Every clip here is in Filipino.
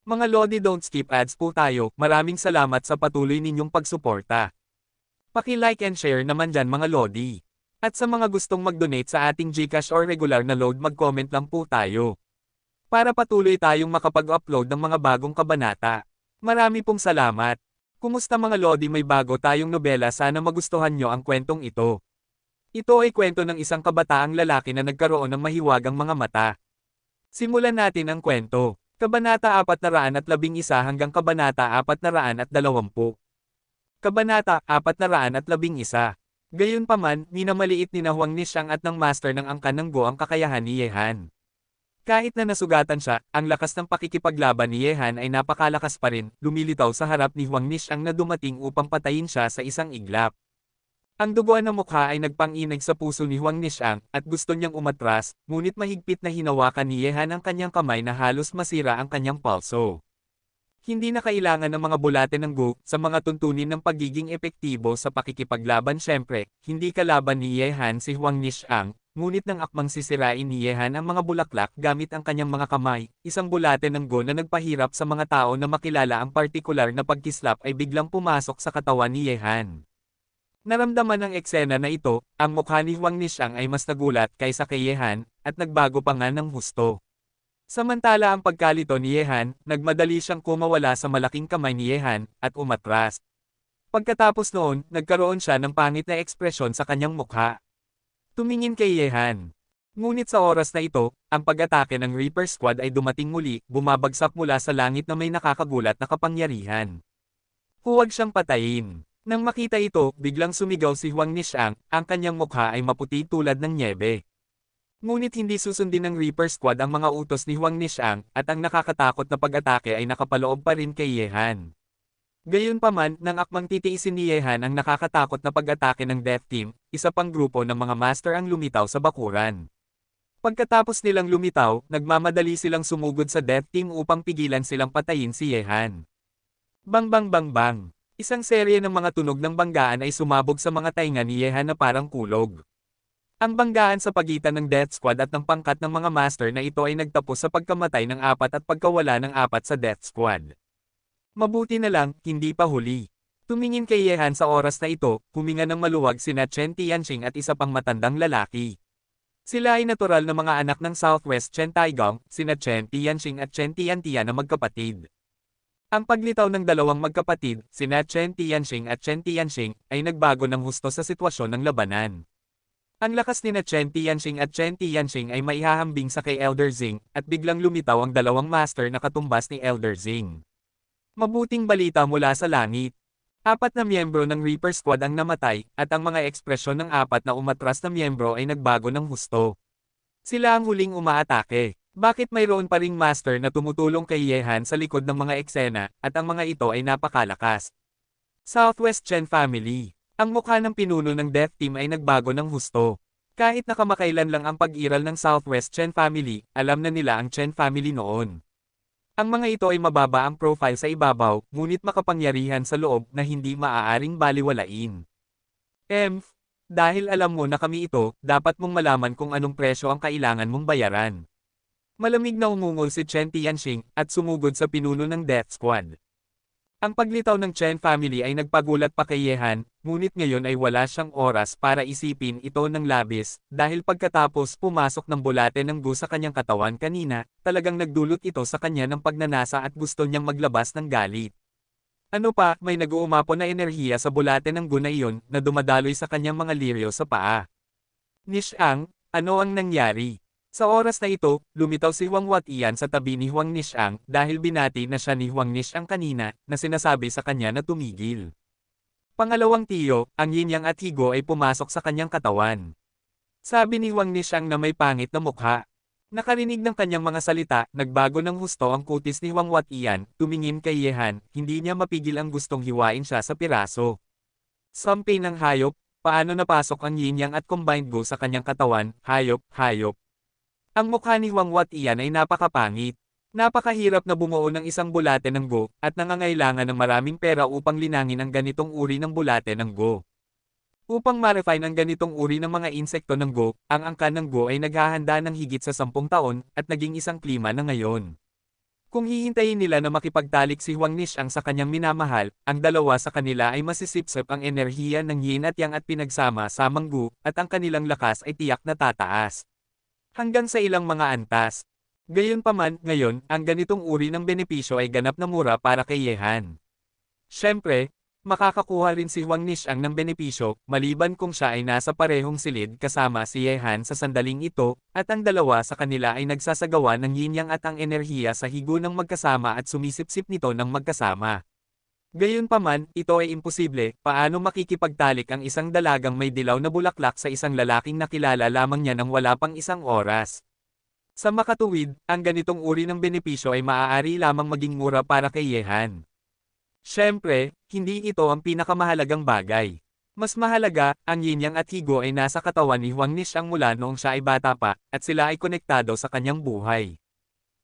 Mga Lodi, don't skip ads po tayo. Maraming salamat sa patuloy ninyong pagsuporta. Paki-like and share naman dyan mga Lodi. At sa mga gustong mag-donate sa ating GCash or regular na load, mag-comment lang po tayo. Para patuloy tayong makapag-upload ng mga bagong kabanata. Marami pong salamat. Kumusta mga Lodi, may bago tayong nobela, sana magustuhan nyo ang kwentong ito. Ito ay kwento ng isang kabataang lalaki na nagkaroon ng mahiwagang mga mata. Simulan natin ang kwento. Kabanata 411 hanggang Kabanata 420. Kabanata 411. Gayunpaman, minamaliit ni na Huang Nishang at ng master ng angkan ng Go ang kakayahan ni Yehan. Kahit na nasugatan siya, ang lakas ng pakikipaglaban ni Yehan ay napakalakas pa rin, lumilitaw sa harap ni Huang Nishang na dumating upang patayin siya sa isang iglap. Ang duguan ng mukha ay nagpang-inag sa puso ni Huang Nishang at gusto niyang umatras, ngunit mahigpit na hinawakan ni Yehan ang kanyang kamay na halos masira ang kanyang palso. Hindi na kailangan ng mga bulate ng Go sa mga tuntunin ng pagiging epektibo sa pakikipaglaban. Syempre, hindi kalaban ni Yehan si Huang Nishang, ngunit nang akmang sisirain ni Yehan ang mga bulaklak gamit ang kanyang mga kamay, isang bulate ng Go na nagpahirap sa mga tao na makilala ang partikular na pagkislap ay biglang pumasok sa katawan ni Yehan. Naramdaman ng eksena na ito, ang mukha ni Huang Nishang ay mas nagulat kaysa kay Yehan, at nagbago pa nga ng husto. Samantala ang pagkalito ni Yehan, nagmadali siyang kumawala sa malaking kamay ni Yehan, at umatras. Pagkatapos noon, nagkaroon siya ng pangit na ekspresyon sa kanyang mukha. Tumingin kay Yehan. Ngunit sa oras na ito, ang pag-atake ng Reaper Squad ay dumating muli, bumabagsak mula sa langit na may nakakagulat na kapangyarihan. Huwag siyang patayin. Nang makita ito, biglang sumigaw si Huang Nishang, ang kanyang mukha ay maputi tulad ng nyebe. Ngunit hindi susundin ng Reaper Squad ang mga utos ni Huang Nishang, at ang nakakatakot na pag-atake ay nakapaloob pa rin kay Yehan. Gayunpaman, nang akmang titiisin ni Yehan ang nakakatakot na pag-atake ng Death Team, isa pang grupo ng mga master ang lumitaw sa bakuran. Pagkatapos nilang lumitaw, nagmamadali silang sumugod sa Death Team upang pigilan silang patayin si Yehan. Bang bang bang bang! Isang serye ng mga tunog ng banggaan ay sumabog sa mga tainga ni Yehan na parang kulog. Ang banggaan sa pagitan ng Death Squad at ng pangkat ng mga master na ito ay nagtapos sa pagkamatay ng 4 at pagkawala ng 4 sa Death Squad. Mabuti na lang, hindi pa huli. Tumingin kay Yehan sa oras na ito, huminga ng maluwag sina Chen Tianxing at isa pang matandang lalaki. Sila ay natural na mga anak ng Southwest Chen Taigong, sina Chen Tianxing at Chen Tiantian na magkapatid. Ang paglitaw ng dalawang magkapatid, sina Chen Tianxing at Chen Tianxing, ay nagbago ng husto sa sitwasyon ng labanan. Ang lakas ni Chen Tianxing at Chen Tianxing ay maihahambing sa kay Elder Zing, at biglang lumitaw ang dalawang master na katumbas ni Elder Zing. Mabuting balita mula sa langit. 4 na miyembro ng Reaper Squad ang namatay, at ang mga ekspresyon ng 4 na umatras na miyembro ay nagbago ng husto. Sila ang huling umaatake. Bakit mayroon pa ring master na tumutulong kay Yehan sa likod ng mga eksena, at ang mga ito ay napakalakas? Southwest Chen Family. Ang mukha ng pinuno ng Death Team ay nagbago ng husto. Kahit na kamakailan lang ang pag-iral ng Southwest Chen Family, alam na nila ang Chen Family noon. Ang mga ito ay mababa ang profile sa ibabaw, ngunit makapangyarihan sa loob na hindi maaaring baliwalain. Dahil alam mo na kami ito, dapat mong malaman kung anong presyo ang kailangan mong bayaran. Malamig na umungol si Chen Tianxing, at sumugod sa pinuno ng Death Squad. Ang paglitaw ng Chen Family ay nagpagulat pa kay Yehan, ngunit ngayon ay wala siyang oras para isipin ito ng labis, dahil pagkatapos pumasok ng bulate ng Go sa kanyang katawan kanina, talagang nagdulot ito sa kanya ng pagnanasa at gusto niyang maglabas ng galit. Ano pa, may nag-uumapon na enerhiya sa bulate ng Go na iyon, na dumadaloy sa kanyang mga liryo sa paa. Nishang, ano ang nangyari? Sa oras na ito, lumitaw si Huang Watian sa tabi ni Huang Nishang dahil binati na siya ni Huang Nishang kanina na sinasabi sa kanya na tumigil. Pangalawang tiyo, ang Yin Yang at Higo ay pumasok sa kanyang katawan. Sabi ni Huang Nishang na may pangit na mukha. Nakarinig ng kanyang mga salita, nagbago ng husto ang kutis ni Huang Watian, tumingin kay Yehan, hindi niya mapigil ang gustong hiwain siya sa piraso. Sampay ng hayop, paano napasok ang Yin Yang at combined Go sa kanyang katawan, hayop, hayop. Ang mukha ni Huang Watian ay napakapangit. Napakahirap na bumuo ng isang bulate ng Go, at nangangailangan ng maraming pera upang linangin ang ganitong uri ng bulate ng Go. Upang ma-refine ang ganitong uri ng mga insekto ng Go, ang angkan ng Go ay naghahanda ng higit sa 10 taon, at naging isang klima na ngayon. Kung hihintayin nila na makipagtalik si Huang Nishang sa kanyang minamahal, ang dalawa sa kanila ay masisipsip ang enerhiya ng yin at yang at pinagsama-samang gu, at ang kanilang lakas ay tiyak na tataas. Hanggang sa ilang mga antas. Gayunpaman, ngayon, ang ganitong uri ng benepisyo ay ganap na mura para kay Yehan. Siyempre, makakakuha rin si Huang Nishang ng benepisyo, maliban kung siya ay nasa parehong silid kasama si Yehan sa sandaling ito, at ang dalawa sa kanila ay nagsasagawa ng yin-yang at ang enerhiya sa higo ng magkasama at sumisipsip nito ng magkasama. Gayunpaman, ito ay imposible, paano makikipagtalik ang isang dalagang may dilaw na bulaklak sa isang lalaking nakilala lamang niya nang wala pang isang oras. Sa makatuwid, ang ganitong uri ng benepisyo ay maaari lamang maging mura para kay Yehan. Siyempre, hindi ito ang pinakamahalagang bagay. Mas mahalaga, ang yin-yang at higo ay nasa katawan ni Huang Nishang mula noong siya ay bata pa, at sila ay konektado sa kanyang buhay.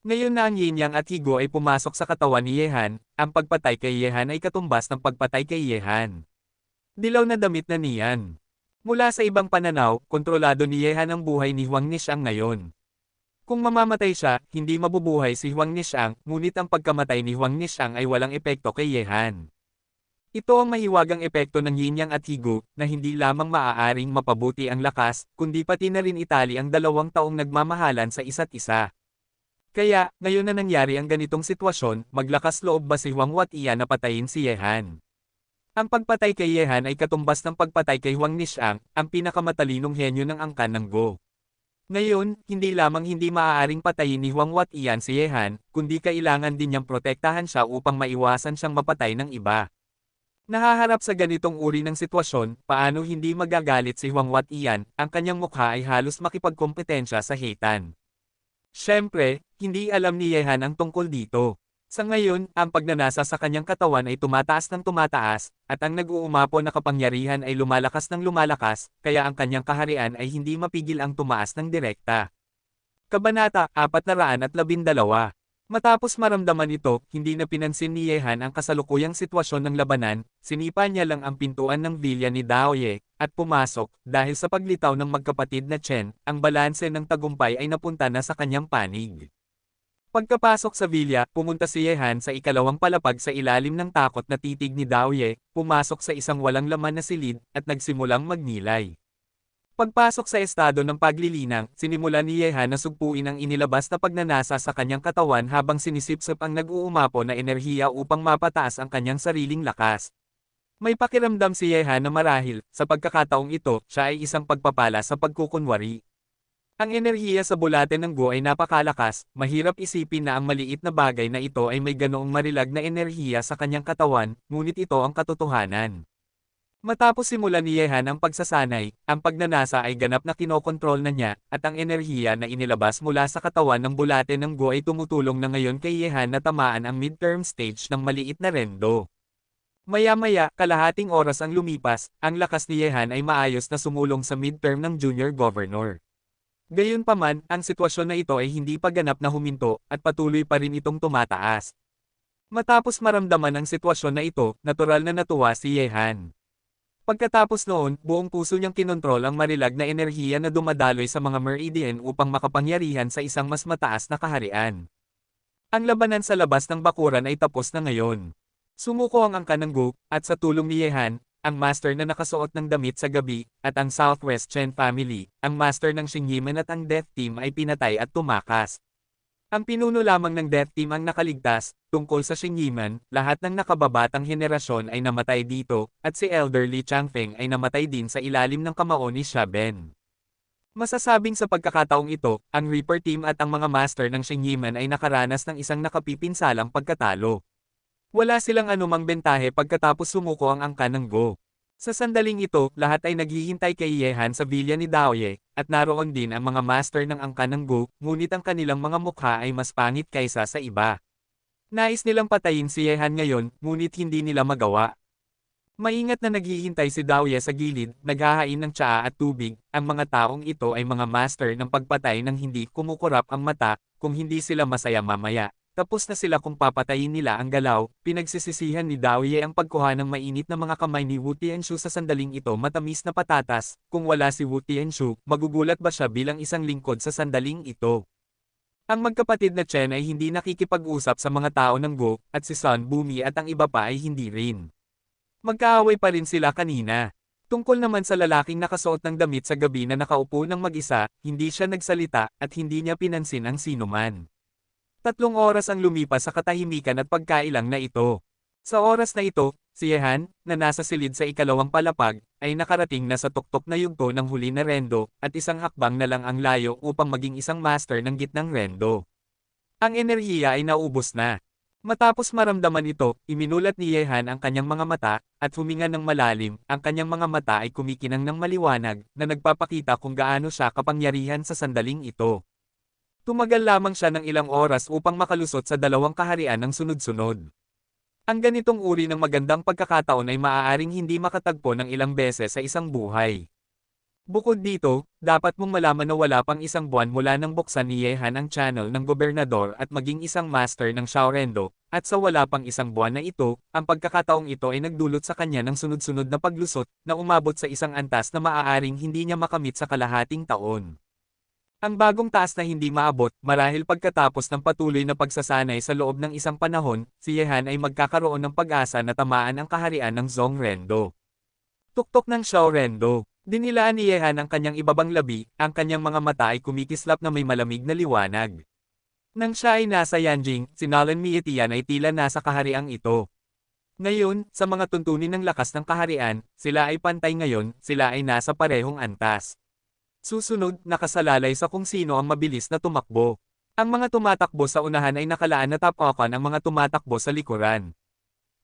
Ngayon na ang yin-yang at higo ay pumasok sa katawan ni Yehan, ang pagpatay kay Yehan ay katumbas ng pagpatay kay Yehan. Dilaw na damit na niyan. Mula sa ibang pananaw, kontrolado ni Yehan ang buhay ni Huang Nishang ngayon. Kung mamamatay siya, hindi mabubuhay si Huang Nishang, ngunit ang pagkamatay ni Huang Nishang ay walang epekto kay Yehan. Ito ang mahiwagang epekto ng yin-yang at higo, na hindi lamang maaaring mapabuti ang lakas, kundi pati na rin itali ang 2 taong nagmamahalan sa isa't isa. Kaya, ngayon na nangyari ang ganitong sitwasyon, maglakas loob ba si Huang Watia na patayin si Yehan? Ang pagpatay kay Yehan ay katumbas ng pagpatay kay Huang Nishang, ang pinakamatalinong henyo ng angkan ng Go. Ngayon, hindi lamang hindi maaaring patayin ni Huang Watia si Yehan, kundi kailangan din niyang protektahan siya upang maiwasan siyang mapatay ng iba. Nahaharap sa ganitong uri ng sitwasyon, paano hindi magagalit si Huang Watia, ang kanyang mukha ay halos makipagkompetensya sa Heitan. Siyempre, hindi alam ni Yehan ang tungkol dito. Sa ngayon, ang pagnanasa sa kanyang katawan ay tumataas ng tumataas, at ang nag-uumapo na kapangyarihan ay lumalakas ng lumalakas, kaya ang kanyang kaharian ay hindi mapigil ang tumaas ng direkta. Kabanata 412. Matapos maramdaman ito, hindi na pinansin ni Yehan ang kasalukuyang sitwasyon ng labanan, sinipa niya lang ang pintuan ng vilya ni Daoye, at pumasok, dahil sa paglitaw ng magkapatid na Chen, ang balanse ng tagumpay ay napunta na sa kanyang panig. Pagkapasok sa vilya, pumunta si Yehan sa ikalawang palapag sa ilalim ng takot na titig ni Daoye, pumasok sa isang walang laman na silid, at nagsimulang magnilay. Pagpasok sa estado ng paglilinang, sinimulan ni Yehan na sugpuin ang inilabas na pagnanasa sa kanyang katawan habang sinisipsip ang nag-uumapo na enerhiya upang mapataas ang kanyang sariling lakas. May pakiramdam si Yehan na marahil, sa pagkakataong ito, siya ay isang pagpapala sa pagkukunwari. Ang enerhiya sa bulate ng Go ay napakalakas, mahirap isipin na ang maliit na bagay na ito ay may ganoong marilag na enerhiya sa kanyang katawan, ngunit ito ang katotohanan. Matapos simulan ni Yehan ang pagsasanay, ang pagnanasa ay ganap na kinokontrol na niya, at ang enerhiya na inilabas mula sa katawan ng bulate ng Go ay tumutulong na ngayon kay Yehan na tamaan ang midterm stage ng maliit na rendo. Maya-maya, kalahating oras ang lumipas, ang lakas ni Yehan ay maayos na sumulong sa midterm ng junior governor. Gayunpaman, ang sitwasyon na ito ay hindi pa ganap na huminto, at patuloy pa rin itong tumataas. Matapos maramdaman ang sitwasyon na ito, natural na natuwa si Yehan. Pagkatapos noon, buong puso niyang kinontrol ang marilag na enerhiya na dumadaloy sa mga meridian upang makapangyarihan sa isang mas mataas na kaharian. Ang labanan sa labas ng bakuran ay tapos na ngayon. Sumuko ang angkan ng Go, at sa tulong ni Yehan, ang master na nakasuot ng damit sa gabi, at ang Southwest Chen family, ang master ng Xingyiman at ang Death Team ay pinatay at tumakas. Ang pinuno lamang ng Death Team ang nakaligtas, tungkol sa Xingyiman, lahat ng nakababatang henerasyon ay namatay dito, at si Elder Li Changfeng ay namatay din sa ilalim ng kamao ni Xia Ben. Masasabing sa pagkakataong ito, ang Reaper Team at ang mga master ng Xingyiman ay nakaranas ng isang nakapipinsalang pagkatalo. Wala silang anumang bentahe pagkatapos sumuko ang angkan ng Go. Sa sandaling ito, lahat ay naghihintay kay Yehan sa vilya ni Daoye, at naroon din ang mga master ng angkan ng Go, ngunit ang kanilang mga mukha ay mas pangit kaysa sa iba. Nais nilang patayin si Yehan ngayon, ngunit hindi nila magawa. Maingat na naghihintay si Daoye sa gilid, naghahain ng tsaa at tubig, ang mga taong ito ay mga master ng pagpatay ng hindi kumukurap ang mata, kung hindi sila masaya mamaya. Tapos na sila kung papatayin nila ang galaw, pinagsisisihan ni Daoye ang pagkuha ng mainit na mga kamay ni Wu Tianshu sa sandaling ito matamis na patatas, kung wala si Wu Tianshu, magugulat ba siya bilang isang lingkod sa sandaling ito? Ang magkapatid na Chen ay hindi nakikipag-usap sa mga tao ng Go, at si Sun Bumi at ang iba pa ay hindi rin. Magkaaway pa rin sila kanina. Tungkol naman sa lalaking nakasuot ng damit sa gabi na nakaupo ng mag-isa, hindi siya nagsalita at hindi niya pinansin ang sinuman. 3 oras ang lumipas sa katahimikan at pagkailang na ito. Sa oras na ito, si Yehan, na nasa silid sa ikalawang palapag, ay nakarating na sa tuktok na yugto ng huli na rendo, at isang hakbang na lang ang layo upang maging isang master ng gitnang rendo. Ang enerhiya ay naubos na. Matapos maramdaman ito, iminulat ni Yehan ang kanyang mga mata, at huminga ng malalim, ang kanyang mga mata ay kumikinang ng maliwanag, na nagpapakita kung gaano siya kapangyarihan sa sandaling ito. Tumagal lamang siya ng ilang oras upang makalusot sa 2 kaharian ng sunod-sunod. Ang ganitong uri ng magandang pagkakataon ay maaaring hindi makatagpo ng ilang beses sa isang buhay. Bukod dito, dapat mong malaman na wala pang isang buwan mula nang buksan ni Yehan ang channel ng gobernador at maging isang master ng Xiaorendo, at sa wala pang isang buwan na ito, ang pagkakataong ito ay nagdulot sa kanya ng sunod-sunod na paglusot, na umabot sa isang antas na maaaring hindi niya makamit sa kalahating taon. Ang bagong taas na hindi maabot, marahil pagkatapos ng patuloy na pagsasanay sa loob ng isang panahon, si Yehan ay magkakaroon ng pag-asa na tamaan ang kaharian ng Zongrendo. Tuktok ng Xiaorendo. Dinilaan ni Yehan ang kanyang ibabang labi, ang kanyang mga mata ay kumikislap na may malamig na liwanag. Nang siya ay nasa Yanjing, si Nalan Mietian ay tila nasa kahariang ito. Ngayon, sa mga tuntunin ng lakas ng kaharian, sila ay pantay ngayon, sila ay nasa parehong antas. Susunod, nakasalalay sa kung sino ang mabilis na tumakbo. Ang mga tumatakbo sa unahan ay nakalaan na tapakan ang mga tumatakbo sa likuran.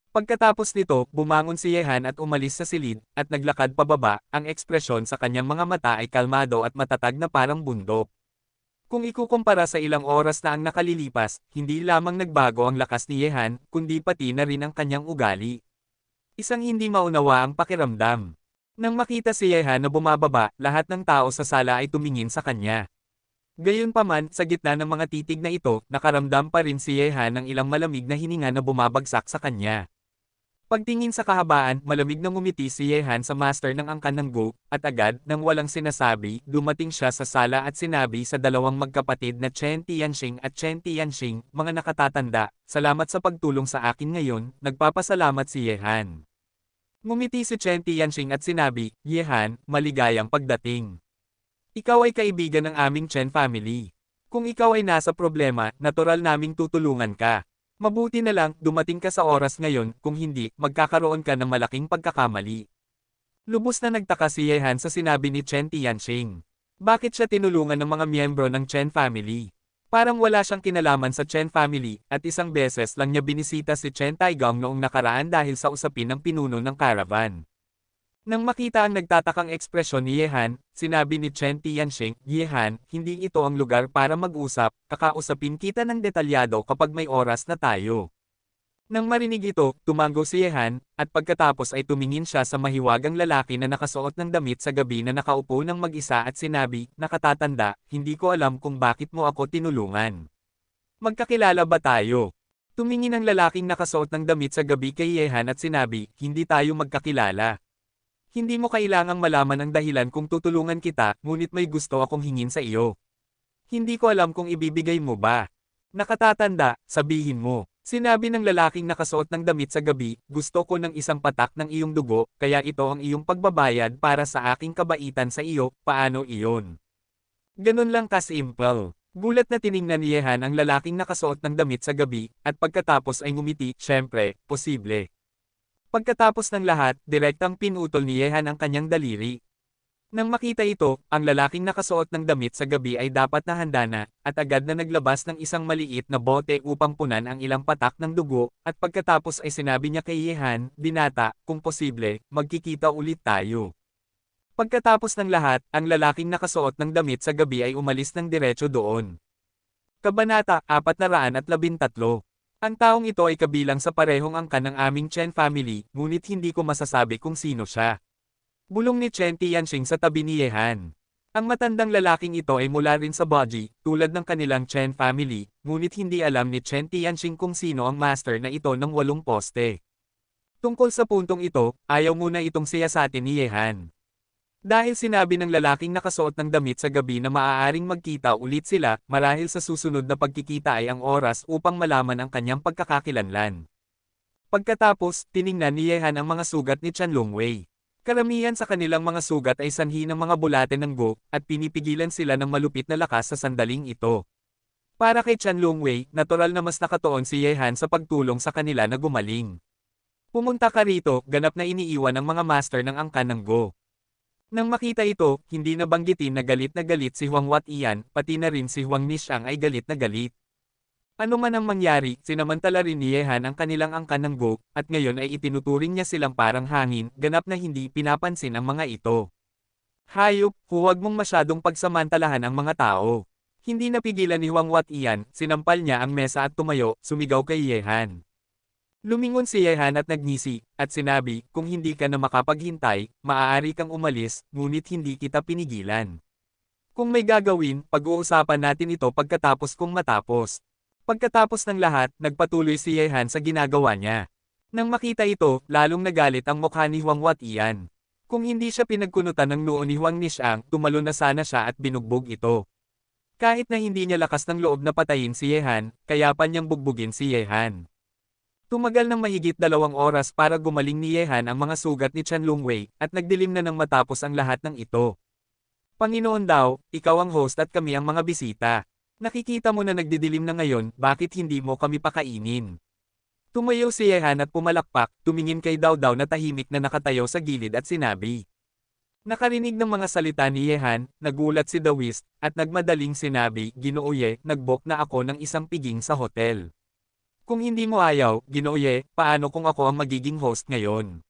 Pagkatapos nito, bumangon si Yehan at umalis sa silid, at naglakad pababa, ang ekspresyon sa kanyang mga mata ay kalmado at matatag na parang bundok. Kung ikukumpara sa ilang oras na ang nakalilipas, hindi lamang nagbago ang lakas ni Yehan, kundi pati na rin ang kanyang ugali. Isang hindi maunawa ang pakiramdam. Nang makita si Yehan na bumababa, lahat ng tao sa sala ay tumingin sa kanya. Gayunpaman, sa gitna ng mga titig na ito, nakaramdam pa rin si Yehan ng ilang malamig na hininga na bumabagsak sa kanya. Pagtingin sa kahabaan, malamig na ngumiti si Yehan sa master ng angkan ng Go, at agad, nang walang sinasabi, dumating siya sa sala at sinabi sa dalawang magkapatid na Chen Tianxing at Chen Tianxing, mga nakatatanda, salamat sa pagtulong sa akin ngayon, nagpapasalamat si Yehan. Ngumiti si Chen Tianxing at sinabi, Yehan, maligayang pagdating. Ikaw ay kaibigan ng aming Chen family. Kung ikaw ay nasa problema, natural naming tutulungan ka. Mabuti na lang, dumating ka sa oras ngayon, kung hindi, magkakaroon ka ng malaking pagkakamali. Lubos na nagtaka si Yehan sa sinabi ni Chen Tianxing. Bakit siya tinulungan ng mga miyembro ng Chen family? Parang wala siyang kinalaman sa Chen family, at isang beses lang niya binisita si Chen Taigong noong nakaraan dahil sa usapin ng pinuno ng caravan. Nang makita ang nagtatakang ekspresyon ni Yehan, sinabi ni Chen Tianxing, Yehan, hindi ito ang lugar para mag-usap, kakausapin kita ng detalyado kapag may oras na tayo. Nang marinig ito, tumango si Yehan, at pagkatapos ay tumingin siya sa mahiwagang lalaki na nakasuot ng damit sa gabi na nakaupo ng mag-isa at sinabi, nakatatanda, hindi ko alam kung bakit mo ako tinulungan. Magkakilala ba tayo? Tumingin ang lalaking nakasuot ng damit sa gabi kay Yehan at sinabi, hindi tayo magkakilala. Hindi mo kailangang malaman ang dahilan kung tutulungan kita, ngunit may gusto akong hingin sa iyo. Hindi ko alam kung ibibigay mo ba. Nakatatanda, sabihin mo. Sinabi ng lalaking nakasuot ng damit sa gabi, gusto ko ng isang patak ng iyong dugo, kaya ito ang iyong pagbabayad para sa aking kabaitan sa iyo, paano iyon? Ganun lang ka-simple. Gulat na tiningnan ni Yehan ang lalaking nakasuot ng damit sa gabi, at pagkatapos ay ngumiti, syempre, posible. Pagkatapos ng lahat, direktang pinutol ni Yehan ang kanyang daliri. Nang makita ito, ang lalaking nakasuot ng damit sa gabi ay dapat na handa na, at agad na naglabas ng isang maliit na bote upang punan ang ilang patak ng dugo, at pagkatapos ay sinabi niya kay Yehan, binata, kung posible, magkikita ulit tayo. Pagkatapos ng lahat, ang lalaking nakasuot ng damit sa gabi ay umalis ng diretso doon. Kabanata 413. Ang taong ito ay kabilang sa parehong angkan ng aming Chen family, ngunit hindi ko masasabi kung sino siya. Bulong ni Chen Tianxing sa tabi ni Yehan. Ang matandang lalaking ito ay mula rin sa Baji, tulad ng kanilang Chen family, ngunit hindi alam ni Chen Tianxing kung sino ang master na ito ng 8 poste. Tungkol sa puntong ito, ayaw muna itong siyasatin ni Yehan. Dahil sinabi ng lalaking nakasuot ng damit sa gabi na maaaring magkita ulit sila, marahil sa susunod na pagkikita ay ang oras upang malaman ang kanyang pagkakakilanlan. Pagkatapos, tiningnan ni Yehan ang mga sugat ni Chan Longwei. Karamihan sa kanilang mga sugat ay sanhi ng mga bulate ng go, at pinipigilan sila ng malupit na lakas sa sandaling ito. Para kay Chan Longwei, natural na mas nakatuon si Yehan sa pagtulong sa kanila na gumaling. Pumunta ka rito, ganap na iniiwan ng mga master ng angkan ng go. Nang makita ito, hindi na banggitin na galit si Huang Watian, pati na rin si Huang Nishang ay galit na galit. Ano man ang mangyari, sinamantala rin ni Yehan ang kanilang angkan ng go, at ngayon ay itinuturing niya silang parang hangin, ganap na hindi pinapansin ang mga ito. Hayop, huwag mong masyadong pagsamantalahan ang mga tao. Hindi napigilan ni Huang Watian, sinampal niya ang mesa at tumayo, sumigaw kay Yehan. Lumingon si Yehan at nagngisi, at sinabi, kung hindi ka na makapaghintay, maaari kang umalis, ngunit hindi kita pinigilan. Kung may gagawin, pag-uusapan natin ito pagkatapos kung matapos. Pagkatapos ng lahat, nagpatuloy si Yehan sa ginagawa niya. Nang makita ito, lalong nagalit ang mukha ni Huang Watian. Kung hindi siya pinagkunutan ng noo ni Huang Nishang, tumalon na sana siya at binugbog ito. Kahit na hindi niya lakas ng loob na patayin si Yehan, kaya pa niyang bugbugin si Yehan. Tumagal ng mahigit 2 oras para gumaling ni Yehan ang mga sugat ni Chan Longwei, at nagdilim na nang matapos ang lahat ng ito. Panginoon daw, ikaw ang host at kami ang mga bisita. Nakikita mo na nagdidilim na ngayon, bakit hindi mo kami pakainin? Tumayo si Yehan at pumalakpak, tumingin kay Dao Dao na tahimik na nakatayo sa gilid at sinabi. Nakarinig ng mga salita ni Yehan, nagulat si Dawist, at nagmadaling sinabi, Ginoo Ye, nagbok na ako ng isang piging sa hotel. Kung hindi mo ayaw, Ginoo Ye, paano kung ako ang magiging host ngayon?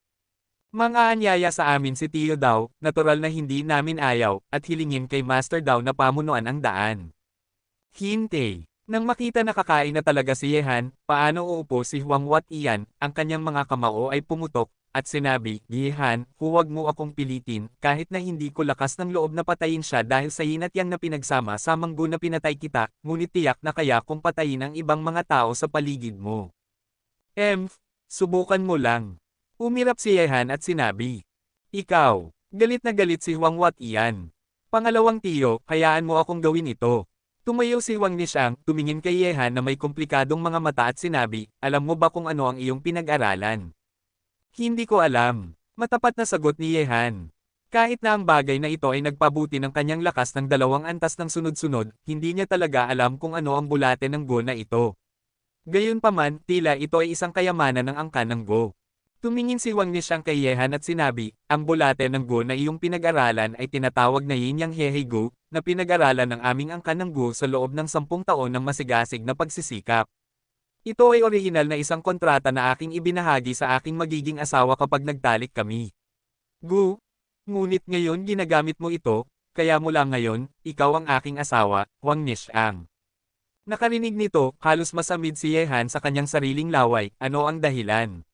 Mang-aanyaya sa amin si Tio Dao, natural na hindi namin ayaw, at hilingin kay Master Dao na pamunuan ang daan. Hintay. Nang makita na kakain na talaga si Yehan, paano uupo si Huang Watian, ang kanyang mga kamao ay pumutok, at sinabi, Yehan, huwag mo akong pilitin, kahit na hindi ko lakas ng loob na patayin siya dahil sa hinatyang na pinagsama-samang go na pinatay kita, ngunit tiyak na kaya kung patayin ang ibang mga tao sa paligid mo. Subukan mo lang. Umirap si Yehan at sinabi. Ikaw, galit na galit si Huang Watian. Pangalawang tiyo, hayaan mo akong gawin ito. Tumayo si Huang Nishang, tumingin kay Yehan na may komplikadong mga mata at sinabi, alam mo ba kung ano ang iyong pinag-aralan? Hindi ko alam. Matapat na sagot ni Yehan. Kahit na ang bagay na ito ay nagpabuti ng kanyang lakas ng 2 antas ng sunod-sunod, hindi niya talaga alam kung ano ang bulate ng go na ito. Gayunpaman, tila ito ay isang kayamanan ng angkan ng go. Tumingin si Huang Nishang kay Yehan at sinabi, ang bulate ng go na iyong pinag-aralan ay tinatawag na Yin Yang Hehe Go, na pinag-aralan ng aming angkan ng go sa loob ng 10 taon ng masigasig na pagsisikap. Ito ay orihinal na isang kontrata na aking ibinahagi sa aking magiging asawa kapag nagtalik kami. Gu, ngunit ngayon ginagamit mo ito, kaya mula ngayon, ikaw ang aking asawa, Huang Nishang. Nakarinig nito, halos masamid si Yehan sa kanyang sariling laway, ano ang dahilan?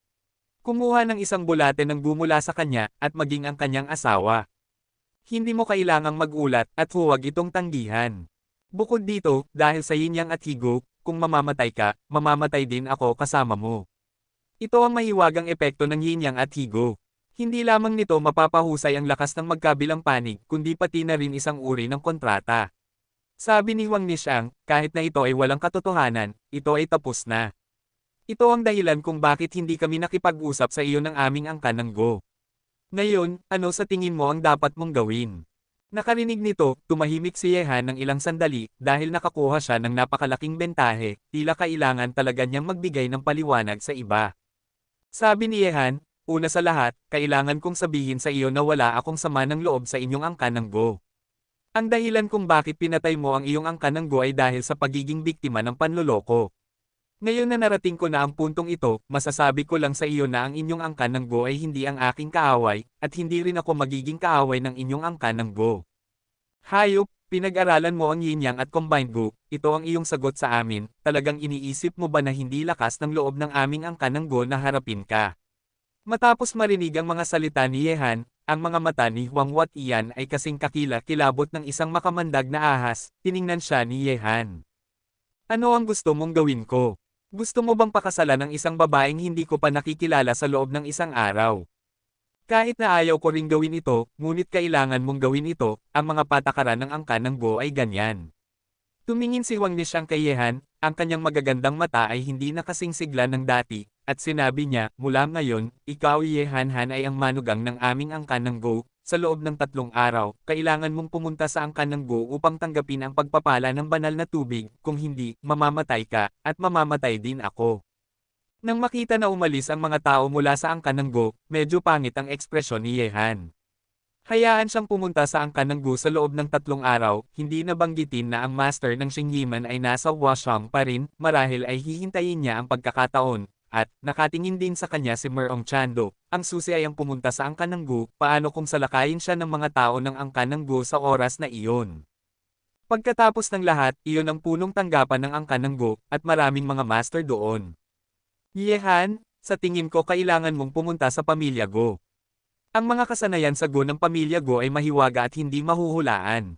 Kumuha ng isang bulate ng gumula sa kanya, at maging ang kanyang asawa. Hindi mo kailangang magulat, at huwag itong tanggihan. Bukod dito, dahil sa Yin Yang at Higo, kung mamamatay ka, mamamatay din ako kasama mo. Ito ang mahiwagang epekto ng Yin Yang at Higo. Hindi lamang nito mapapahusay ang lakas ng magkabilang panig, kundi pati na rin isang uri ng kontrata. Sabi ni Huang Nishang, kahit na ito ay walang katotohanan, ito ay tapos na. Ito ang dahilan kung bakit hindi kami nakipag-usap sa iyo ng aming angkan ng go. Ngayon, ano sa tingin mo ang dapat mong gawin? Nakarinig nito, tumahimik si Yehan ng ilang sandali, dahil nakakuha siya ng napakalaking bentahe, tila kailangan talaga niyang magbigay ng paliwanag sa iba. Sabi ni Yehan, una sa lahat, kailangan kong sabihin sa iyo na wala akong sama ng loob sa inyong angkan ng go. Ang dahilan kung bakit pinatay mo ang iyong angkan ng go ay dahil sa pagiging biktima ng panloloko. Ngayon na narating ko na ang puntong ito, masasabi ko lang sa iyo na ang inyong angkan ng go ay hindi ang aking kaaway, at hindi rin ako magiging kaaway ng inyong angkan ng go. Hayop, pinag-aralan mo ang Yin Yang at Combined Go, ito ang iyong sagot sa amin, talagang iniisip mo ba na hindi lakas ng loob ng aming angkan ng go na harapin ka? Matapos marinig ang mga salita ni Yehan, ang mga mata ni Huang Watian ay kasing kakila-kilabot ng isang makamandag na ahas, tiningnan siya ni Yehan. Ano ang gusto mong gawin ko? Gusto mo bang pakasalan ng isang babaeng hindi ko pa nakikilala sa loob ng isang araw? Kahit na ayaw ko ring gawin ito, ngunit kailangan mong gawin ito, ang mga patakaran ng angkan ng Go ay ganyan. Tumingin si Wang Nishang kay Yehan, ang kanyang magagandang mata ay hindi na kasing sigla ng dati, at sinabi niya, mula ngayon, ikaw Yehan Han ay ang manugang ng aming angkan ng Go, sa loob ng 3 araw, kailangan mong pumunta sa angkan ng Go upang tanggapin ang pagpapala ng banal na tubig, kung hindi, mamamatay ka, at mamamatay din ako. Nang makita na umalis ang mga tao mula sa angkan ng Go, medyo pangit ang ekspresyon ni Yehan. Hayaan siyang pumunta sa angkan ng Go sa loob ng 3 araw, hindi nabanggitin na ang master ng Xingyiman ay nasa Washang pa rin, marahil ay hihintayin niya ang pagkakataon, at, nakatingin din sa kanya si Merong Chando, ang susi ay ang pumunta sa angkan ng Go, paano kung salakayin siya ng mga tao ng angkan ng Go sa oras na iyon. Pagkatapos ng lahat, iyon ang punong tanggapan ng angkan ng Go, at maraming mga master doon. Yehan, sa tingin ko kailangan mong pumunta sa pamilya Go. Ang mga kasanayan sa Go ng pamilya Go ay mahiwaga at hindi mahuhulaan.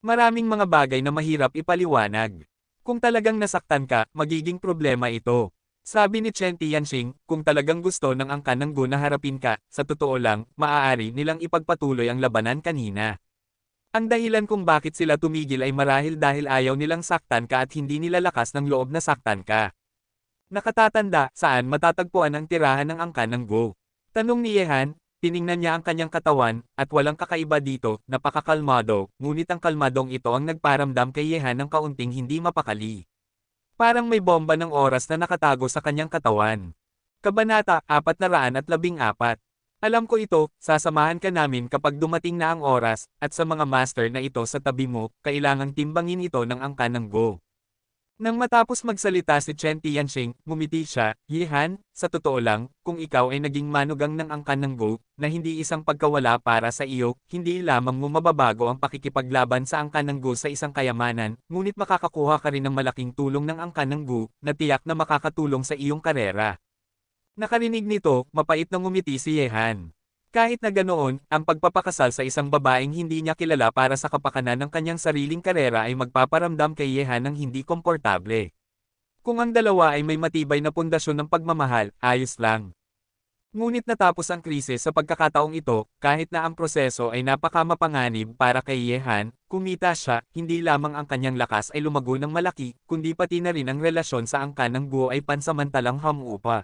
Maraming mga bagay na mahirap ipaliwanag. Kung talagang nasaktan ka, magiging problema ito. Sabi ni Chen Tianxing, kung talagang gusto ng angkan ng Go na harapin ka, sa totoo lang, maaari nilang ipagpatuloy ang labanan kanina. Ang dahilan kung bakit sila tumigil ay marahil dahil ayaw nilang saktan ka at hindi nila lakas ng loob na saktan ka. Nakatatanda, saan matatagpuan ang tirahan ng angkan ng Go? Tanong ni Yehan, tiningnan niya ang kanyang katawan, at walang kakaiba dito, napakakalmado, ngunit ang kalmadong ito ang nagparamdam kay Yehan ng kaunting hindi mapakali. Parang may bomba ng oras na nakatago sa kanyang katawan. Kabanata 414. Alam ko ito, sasamahan ka namin kapag dumating na ang oras, at sa mga master na ito sa tabi mo, kailangang timbangin ito ng angkan ng Go. Nang matapos magsalita si Chen Tianxing, ngumiti siya, Yehan, sa totoo lang, kung ikaw ay naging manugang ng angkan ng Go, na hindi isang pagkawala para sa iyo, hindi lamang mo mababago ang pakikipaglaban sa angkan ng Go sa isang kayamanan, ngunit makakakuha ka rin ng malaking tulong ng angkan ng Go, na tiyak na makakatulong sa iyong karera. Nakarinig nito, mapait na ngumiti si Yehan. Kahit na ganoon, ang pagpapakasal sa isang babaeng hindi niya kilala para sa kapakanan ng kanyang sariling karera ay magpaparamdam kay Yehan ng hindi komportable. Kung ang dalawa ay may matibay na pundasyon ng pagmamahal, ayos lang. Ngunit natapos ang krisis sa pagkakataong ito, kahit na ang proseso ay napakamapanganib para kay Yehan, kumita siya, hindi lamang ang kanyang lakas ay lumago ng malaki, kundi pati na rin ang relasyon sa angkan ng Go ay pansamantalang hamupa.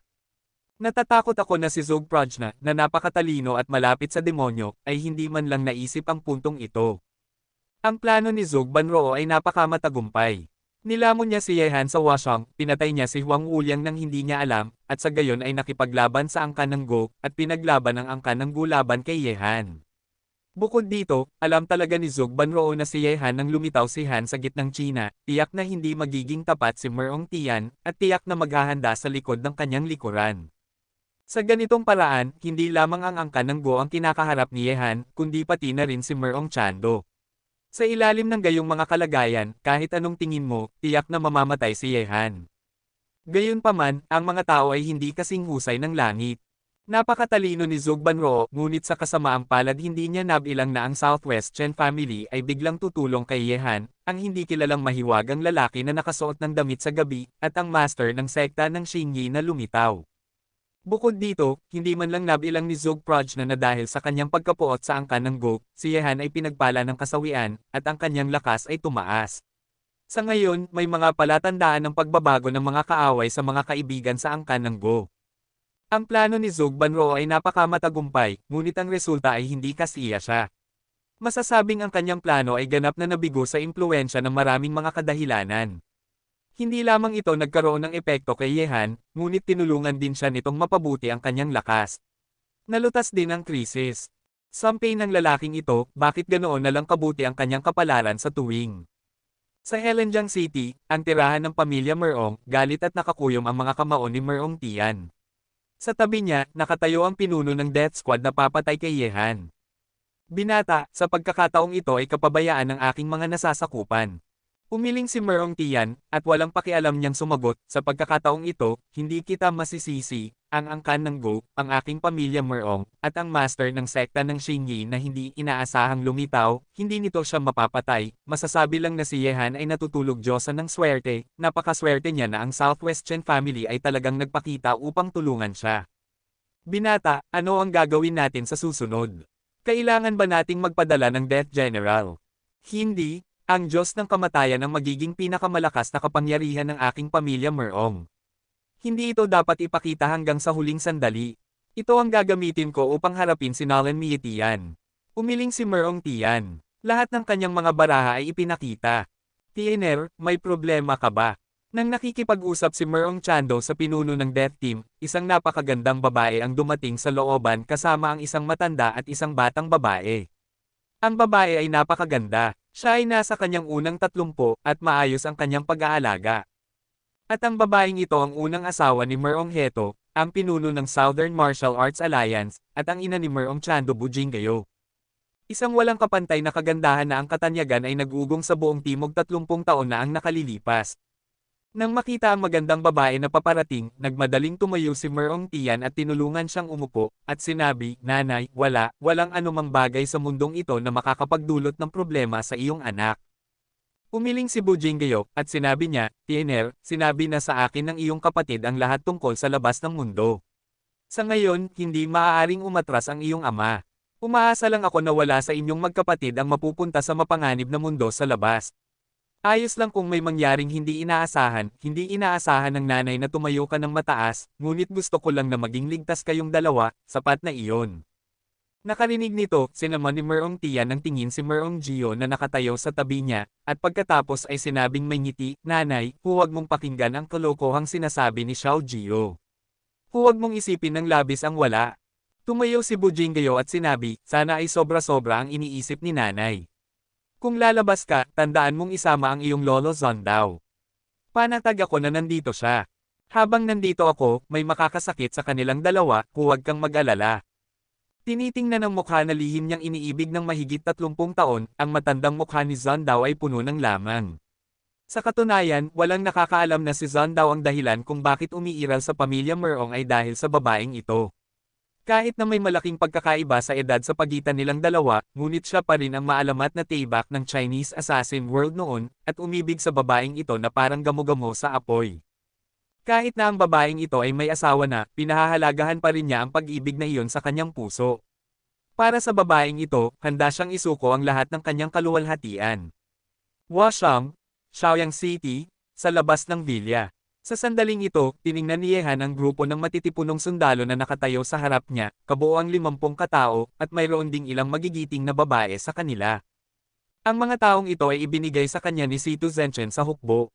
Natatakot ako na si Zog Prajna, na napakatalino at malapit sa demonyo, ay hindi man lang naisip ang puntong ito. Ang plano ni Zog Banroo ay napakamatagumpay. Nilamon niya si Yehan sa Washang, pinatay niya si Huang Wuliang nang hindi niya alam, at sa gayon ay nakipaglaban sa angkan ng Go, at pinaglaban ang angkan ng Go laban kay Yehan. Bukod dito, alam talaga ni Zog Banroo na si Yehan nang lumitaw si Han sa gitnang China, tiyak na hindi magiging tapat si Merong Tian, at tiyak na maghahanda sa likod ng kanyang likuran. Sa ganitong paraan, hindi lamang ang angkan ng Go ang kinakaharap ni Yehan, kundi pati na rin si Merong Chando. Sa ilalim ng gayong mga kalagayan, kahit anong tingin mo, tiyak na mamamatay si Yehan. Gayunpaman, ang mga tao ay hindi kasing husay ng langit. Napakatalino ni Zog Banroo, ngunit sa kasamaang palad hindi niya nabilang na ang Southwest Chen family ay biglang tutulong kay Yehan, ang hindi kilalang mahiwagang lalaki na nakasuot ng damit sa gabi, at ang master ng sekta ng Xingyi na lumitaw. Bukod dito, hindi man lang nabilang ni Zog Prajna na dahil sa kanyang pagkapuot sa angkan ng Go, si Yehan ay pinagpala ng kasawian, at ang kanyang lakas ay tumaas. Sa ngayon, may mga palatandaan ng pagbabago ng mga kaaway sa mga kaibigan sa angkan ng Go. Ang plano ni Zog Banroo ay napakamatagumpay, ngunit ang resulta ay hindi kasiya siya. Masasabing ang kanyang plano ay ganap na nabigo sa impluwensya ng maraming mga kadahilanan. Hindi lamang ito nagkaroon ng epekto kay Yehan, ngunit tinulungan din siya nitong mapabuti ang kanyang lakas. Nalutas din ang krisis. Sampay ng lalaking ito, bakit ganoon na lang kabuti ang kanyang kapalaran sa tuwing. Sa Helenjiang City, ang tirahan ng pamilya Merong, galit at nakakuyom ang mga kamao ni Merong Tian. Sa tabi niya, nakatayo ang pinuno ng death squad na papatay kay Yehan. Binata, sa pagkakataong ito ay kapabayaan ng aking mga nasasakupan. Umiling si Merong Tian, at walang pakialam niyang sumagot, sa pagkakataong ito, hindi kita masisisi, ang angkan ng Go, ang aking pamilya Merong, at ang master ng sekta ng Xingyi na hindi inaasahang lumitaw, hindi nito siya mapapatay, masasabi lang na si Yehan ay natutulog Diyosan ng swerte, napakaswerte niya na ang Southwest Chen family ay talagang nagpakita upang tulungan siya. Binata, ano ang gagawin natin sa susunod? Kailangan ba nating magpadala ng Death General? Hindi, ang Diyos ng kamatayan ang magiging pinakamalakas na kapangyarihan ng aking pamilya Merong. Hindi ito dapat ipakita hanggang sa huling sandali. Ito ang gagamitin ko upang harapin si Nalan Mietian. Umiling si Merong Tian. Lahat ng kanyang mga baraha ay ipinakita. Tiener, may problema ka ba? Nang nakikipag-usap si Merong Chando sa pinuno ng Death Team, isang napakagandang babae ang dumating sa looban kasama ang isang matanda at isang batang babae. Ang babae ay napakaganda, siya ay nasa kanyang unang 30 at maayos ang kanyang pag-aalaga. At ang babaeng ito ang unang asawa ni Merong Heto, ang pinuno ng Southern Martial Arts Alliance, at ang ina ni Merong Chando Bujinggayo. Isang walang kapantay na kagandahan na ang katanyagan ay nag-ugong sa buong timog 30 taon na ang nakalilipas. Nang makita ang magandang babae na paparating, nagmadaling tumayo si Merong Tian at tinulungan siyang umupo, at sinabi, Nanay, walang anumang bagay sa mundong ito na makakapagdulot ng problema sa iyong anak. Umiling si Bujinggayo, at sinabi niya, Tiener, sinabi na sa akin ng iyong kapatid ang lahat tungkol sa labas ng mundo. Sa ngayon, hindi maaaring umatras ang iyong ama. Umaasa lang ako na wala sa inyong magkapatid ang mapupunta sa mapanganib na mundo sa labas. Ayos lang kung may mangyaring hindi inaasahan ng nanay na tumayo ka ng mataas, ngunit gusto ko lang na maging ligtas kayong dalawa, sapat na iyon. Nakarinig nito, sinama ni Merong Tian ng tingin si Merong Gio na nakatayo sa tabi niya, at pagkatapos ay sinabing may ngiti, Nanay, huwag mong pakinggan ang kalokohang sinasabi ni Xiao Gio. Huwag mong isipin ng labis ang wala. Tumayo si Bujinggayo at sinabi, sana ay sobra-sobra ang iniisip ni nanay. Kung lalabas ka, tandaan mong isama ang iyong lolo Zondao. Panatag ako na nandito siya. Habang nandito ako, may makakasakit sa kanilang dalawa, huwag kang mag-alala. Tinitingnan ng mukha na lihim niyang iniibig ng mahigit 30 taon, ang matandang mukha ni Zondao ay puno ng lamang. Sa katunayan, walang nakakaalam na si Zondao ang dahilan kung bakit umiiral sa pamilya Merong ay dahil sa babaeng ito. Kahit na may malaking pagkakaiba sa edad sa pagitan nilang dalawa, ngunit siya pa rin ang maalamat na taibak ng Chinese assassin world noon, at umibig sa babaeng ito na parang gamo-gamo sa apoy. Kahit na ang babaeng ito ay may asawa na, pinahahalagahan pa rin niya ang pag-ibig na iyon sa kanyang puso. Para sa babaeng ito, handa siyang isuko ang lahat ng kanyang kaluwalhatian. Washang, Shaoyang City, sa labas ng villa. Sa sandaling ito, tiningnan ni Yehan ang grupo ng matitipunong sundalo na nakatayo sa harap niya, kabuo ang 50 katao, at mayroon ding ilang magigiting na babae sa kanila. Ang mga taong ito ay ibinigay sa kanya ni Situ Zhenchen sa hukbo.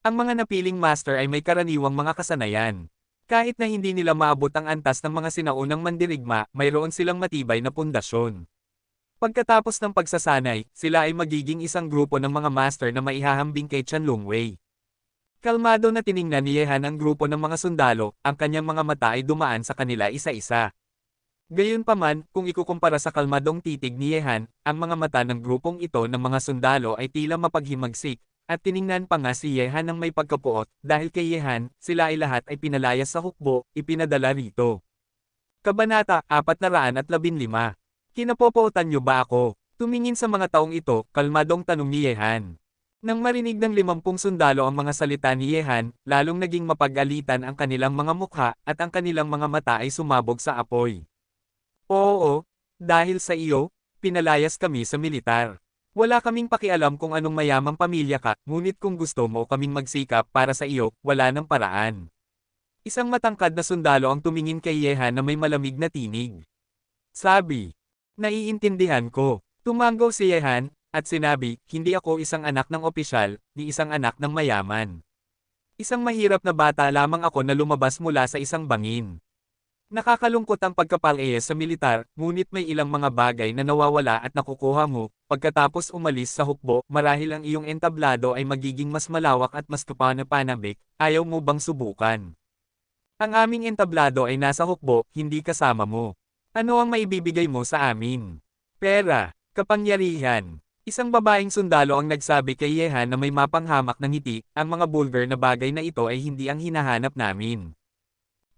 Ang mga napiling master ay may karaniwang mga kasanayan. Kahit na hindi nila maabot ang antas ng mga sinaunang mandirigma, mayroon silang matibay na pundasyon. Pagkatapos ng pagsasanay, sila ay magiging isang grupo ng mga master na maihahambing kay Chanlungwei. Kalmado na tiningnan ni Yehan ang grupo ng mga sundalo, ang kanyang mga mata ay dumaan sa kanila isa-isa. Gayunpaman, kung ikukumpara sa kalmadong titig ni Yehan, ang mga mata ng grupong ito ng mga sundalo ay tila mapaghimagsik, at tiningnan pa nga si Yehan ng may pagkapuot, dahil kay Yehan, sila ay lahat ay pinalayas sa hukbo, ipinadala rito. Kabanata 415. Kinapopootan niyo ba ako? Tumingin sa mga taong ito, kalmadong tanong ni Yehan. Nang marinig ng 50 sundalo ang mga salita ni Yehan, lalong naging mapag-alitan ang kanilang mga mukha, at ang kanilang mga mata ay sumabog sa apoy. Oo, dahil sa iyo, pinalayas kami sa militar. Wala kaming pakialam kung anong mayamang pamilya ka, ngunit kung gusto mo kaming magsikap para sa iyo, wala nang paraan. Isang matangkad na sundalo ang tumingin kay Yehan na may malamig na tinig. Sabi, naiintindihan ko. Tumango si Yehan, at sinabi, hindi ako isang anak ng opisyal, ni isang anak ng mayaman. Isang mahirap na bata lamang ako na lumabas mula sa isang bangin. Nakakalungkot ang pagkapalaya sa militar, ngunit may ilang mga bagay na nawawala at nakukuha mo, pagkatapos umalis sa hukbo, marahil ang iyong entablado ay magiging mas malawak at mas kapanapanabik, ayaw mo bang subukan? Ang aming entablado ay nasa hukbo, hindi kasama mo. Ano ang maibibigay mo sa amin? Pera, kapangyarihan. Isang babaeng sundalo ang nagsabi kay Yehan na may mapanghamak ng ngiti, ang mga bulgar na bagay na ito ay hindi ang hinahanap namin.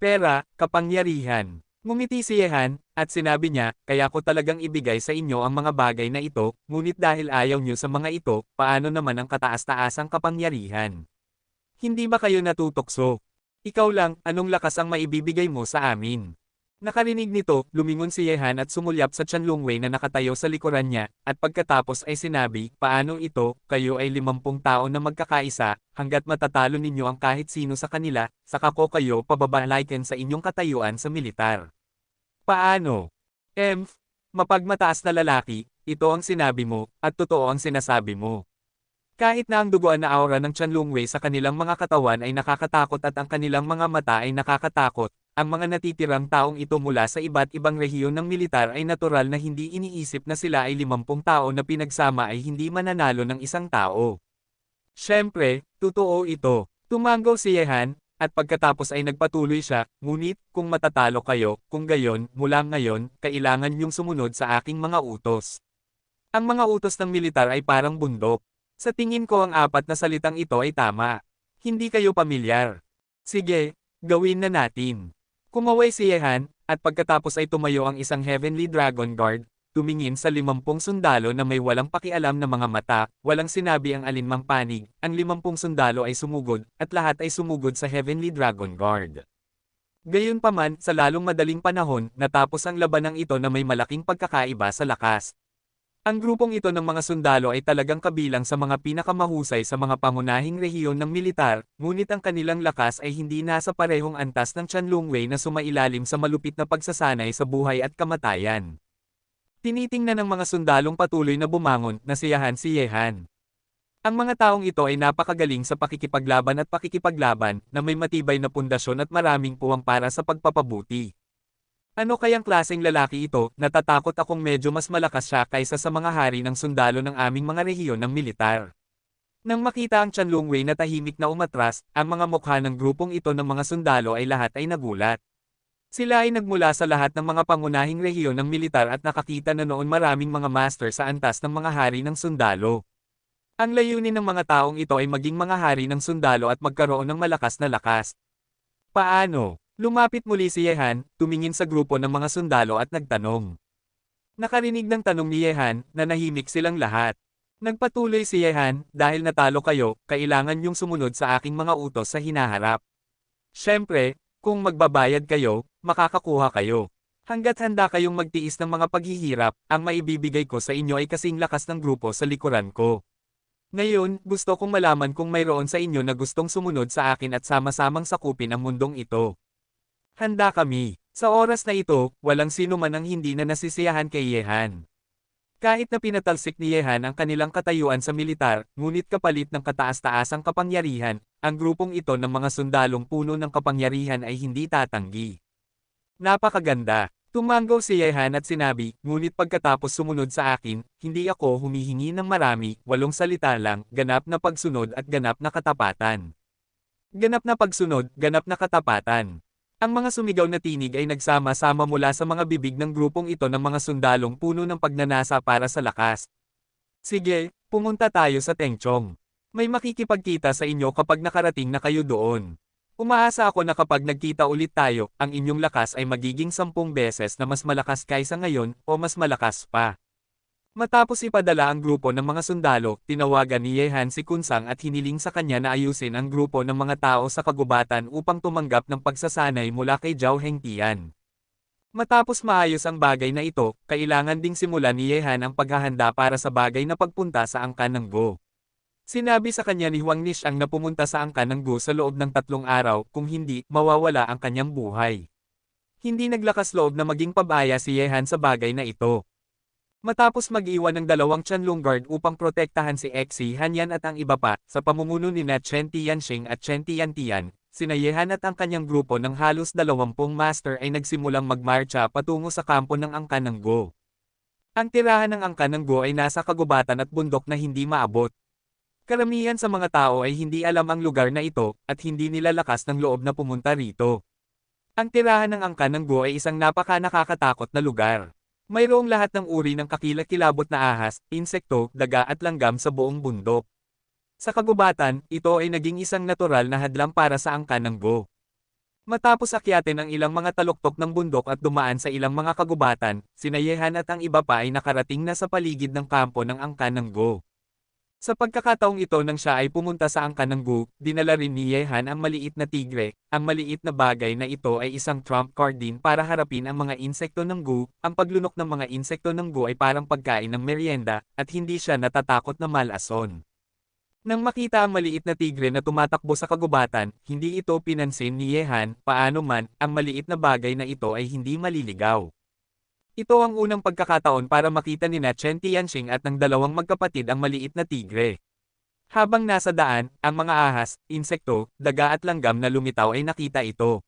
Pera, kapangyarihan. Ngumiti si Yehan, at sinabi niya, kaya ko talagang ibigay sa inyo ang mga bagay na ito, ngunit dahil ayaw niyo sa mga ito, paano naman ang kataas-taasang kapangyarihan? Hindi ba kayo natutokso? Ikaw lang, anong lakas ang maibibigay mo sa amin? Nakarinig nito, lumingon si Yehan at sumulyap sa Chanlungwei na nakatayo sa likuran niya, at pagkatapos ay sinabi, paano ito, kayo ay 50 tao na magkakaisa, hanggat matatalo ninyo ang kahit sino sa kanila, saka ko kayo pababalaikin sa inyong katayuan sa militar. Paano? Emph, mapagmataas na lalaki, ito ang sinabi mo, at totoo ang sinasabi mo. Kahit na ang duguan na aura ng Chanlungwei sa kanilang mga katawan ay nakakatakot at ang kanilang mga mata ay nakakatakot, ang mga natitirang taong ito mula sa iba't ibang rehiyon ng militar ay natural na hindi iniisip na sila ay 50 tao na pinagsama ay hindi mananalo ng isang tao. Siyempre, totoo ito. Tumanggo si Yehan, at pagkatapos ay nagpatuloy siya, ngunit, kung matatalo kayo, kung gayon, mula ngayon, kailangan niyong sumunod sa aking mga utos. Ang mga utos ng militar ay parang bundok. Sa tingin ko ang apat na salitang ito ay tama. Hindi kayo pamilyar. Sige, gawin na natin. Kumaway si Yehan, at pagkatapos ay tumayo ang isang Heavenly Dragon Guard, tumingin sa 50 sundalo na may walang pakialam na mga mata, walang sinabi ang alinmang panig, ang 50 sundalo ay sumugod, at lahat ay sumugod sa Heavenly Dragon Guard. Gayunpaman, sa lalong madaling panahon, natapos ang labanang ito na may malaking pagkakaiba sa lakas. Ang grupong ito ng mga sundalo ay talagang kabilang sa mga pinakamahusay sa mga pangunahing rehiyon ng militar, ngunit ang kanilang lakas ay hindi nasa parehong antas ng Chanlungwei na sumailalim sa malupit na pagsasanay sa buhay at kamatayan. Tinitingnan ng mga sundalong patuloy na bumangon, nasiyahan si Yehan. Ang mga taong ito ay napakagaling sa pakikipaglaban at pakikipaglaban, na may matibay na pundasyon at maraming puwang para sa pagpapabuti. Ano kayang klaseng lalaki ito, natatakot akong medyo mas malakas siya kaysa sa mga hari ng sundalo ng aming mga rehiyon ng militar. Nang makita ang Chanlungwei na tahimik na umatras, ang mga mukha ng grupong ito ng mga sundalo ay lahat ay nagulat. Sila ay nagmula sa lahat ng mga pangunahing rehiyon ng militar at nakakita na noon maraming mga master sa antas ng mga hari ng sundalo. Ang layunin ng mga taong ito ay maging mga hari ng sundalo at magkaroon ng malakas na lakas. Paano? Lumapit muli si Yehan, tumingin sa grupo ng mga sundalo at nagtanong. Nakarinig ng tanong ni Yehan, nanahimik silang lahat. Nagpatuloy si Yehan, dahil natalo kayo, kailangan yung sumunod sa aking mga utos sa hinaharap. Siyempre, kung magbabayad kayo, makakakuha kayo. Hanggat handa kayong magtiis ng mga paghihirap, ang maibibigay ko sa inyo ay kasing lakas ng grupo sa likuran ko. Ngayon, gusto kong malaman kung mayroon sa inyo na gustong sumunod sa akin at sama-samang sakupin ang mundong ito. Handa kami. Sa oras na ito, walang sino man ang hindi na nasisiyahan kay Yehan. Kahit na pinatalsik ni Yehan ang kanilang katayuan sa militar, ngunit kapalit ng kataas-taasang kapangyarihan, ang grupong ito ng mga sundalong puno ng kapangyarihan ay hindi tatanggi. Napakaganda. Tumanggo si Yehan at sinabi, ngunit pagkatapos sumunod sa akin, hindi ako humihingi ng marami, 8 salita lang, ganap na pagsunod at ganap na katapatan. Ganap na pagsunod, ganap na katapatan. Ang mga sumigaw na tinig ay nagsama-sama mula sa mga bibig ng grupong ito ng mga sundalong puno ng pagnanasa para sa lakas. Sige, pumunta tayo sa Tengchong. May makikipagkita sa inyo kapag nakarating na kayo doon. Umaasa ako na kapag nagkita ulit tayo, ang inyong lakas ay magiging 10 beses na mas malakas kaysa ngayon, o mas malakas pa. Matapos ipadala ang grupo ng mga sundalo, tinawagan ni Yehan si Kunsang at hiniling sa kanya na ayusin ang grupo ng mga tao sa kagubatan upang tumanggap ng pagsasanay mula kay Zhao Hengtian. Matapos maayos ang bagay na ito, kailangan ding simulan ni Yehan ang paghahanda para sa bagay na pagpunta sa angkan ng Go. Sinabi sa kanya ni Huang Nishang na pumunta sa angkan ng Go sa loob ng 3 araw, kung hindi, mawawala ang kanyang buhay. Hindi naglakas loob na maging pabaya si Yehan sa bagay na ito. Matapos mag-iwan ng 2 Chanlung Guard upang protektahan si Xi Hanyan at ang iba pa, sa pamumuno ni Chen Tianxing at Chen Tiantian, sina Yehan at ang kanyang grupo ng halos 20 master ay nagsimulang magmarcha patungo sa kampo ng angkan ng Go. Ang tirahan ng angkan ng Go ay nasa kagubatan at bundok na hindi maabot. Karamihan sa mga tao ay hindi alam ang lugar na ito, at hindi nila lakas ng loob na pumunta rito. Ang tirahan ng angkan ng Go ay isang napaka-nakakatakot na lugar. Mayroong lahat ng uri ng kakilakilabot na ahas, insekto, daga at langgam sa buong bundok. Sa kagubatan, ito ay naging isang natural na hadlang para sa angkan ng Go. Matapos akyatin ang ilang mga taluktok ng bundok at dumaan sa ilang mga kagubatan, sina Yehan at ang iba pa ay nakarating na sa paligid ng kampo ng angkan ng Go. Sa pagkakataong ito nang siya ay pumunta sa angkan ng Gu, dinala rin ni Yehan ang maliit na tigre. Ang maliit na bagay na ito ay isang trump card din para harapin ang mga insekto ng Gu. Ang paglunok ng mga insekto ng Gu ay parang pagkain ng merienda, at hindi siya natatakot na malason. Nang makita ang maliit na tigre na tumatakbo sa kagubatan, hindi ito pinansin ni Yehan. Paano man, ang maliit na bagay na ito ay hindi maliligaw. Ito ang unang pagkakataon para makita nina Chen Tianxing at ng dalawang magkapatid ang maliit na tigre. Habang nasa daan, ang mga ahas, insekto, daga at langgam na lumitaw ay nakita ito.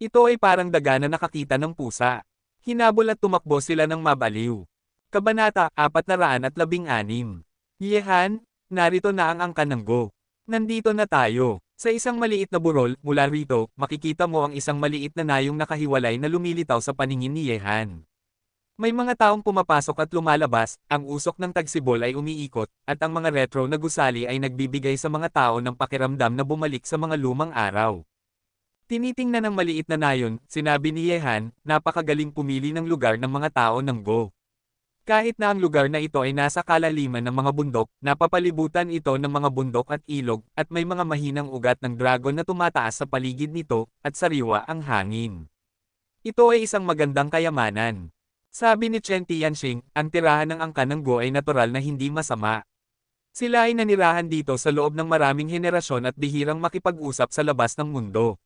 Ito ay parang daga na nakakita ng pusa. Hinabol at tumakbo sila ng mabaliw. Kabanata 416. Yehan, narito na ang angkan ng Go. Nandito na tayo. Sa isang maliit na burol, mula rito, makikita mo ang isang maliit na nayong nakahiwalay na lumilitaw sa paningin ni Yehan. May mga taong pumapasok at lumalabas, ang usok ng tagsibol ay umiikot, at ang mga retro na gusali ay nagbibigay sa mga tao ng pakiramdam na bumalik sa mga lumang araw. Tinitingnan ng maliit na nayon, sinabi ni Yehan, napakagaling pumili ng lugar ng mga tao ng Go. Kahit na ang lugar na ito ay nasa kalaliman ng mga bundok, napapalibutan ito ng mga bundok at ilog, at may mga mahinang ugat ng dragon na tumataas sa paligid nito, at sariwa ang hangin. Ito ay isang magandang kayamanan. Sabi ni Chen Tianxing, ang tirahan ng angkan ng Go ay natural na hindi masama. Sila ay nanirahan dito sa loob ng maraming henerasyon at bihirang makipag-usap sa labas ng mundo.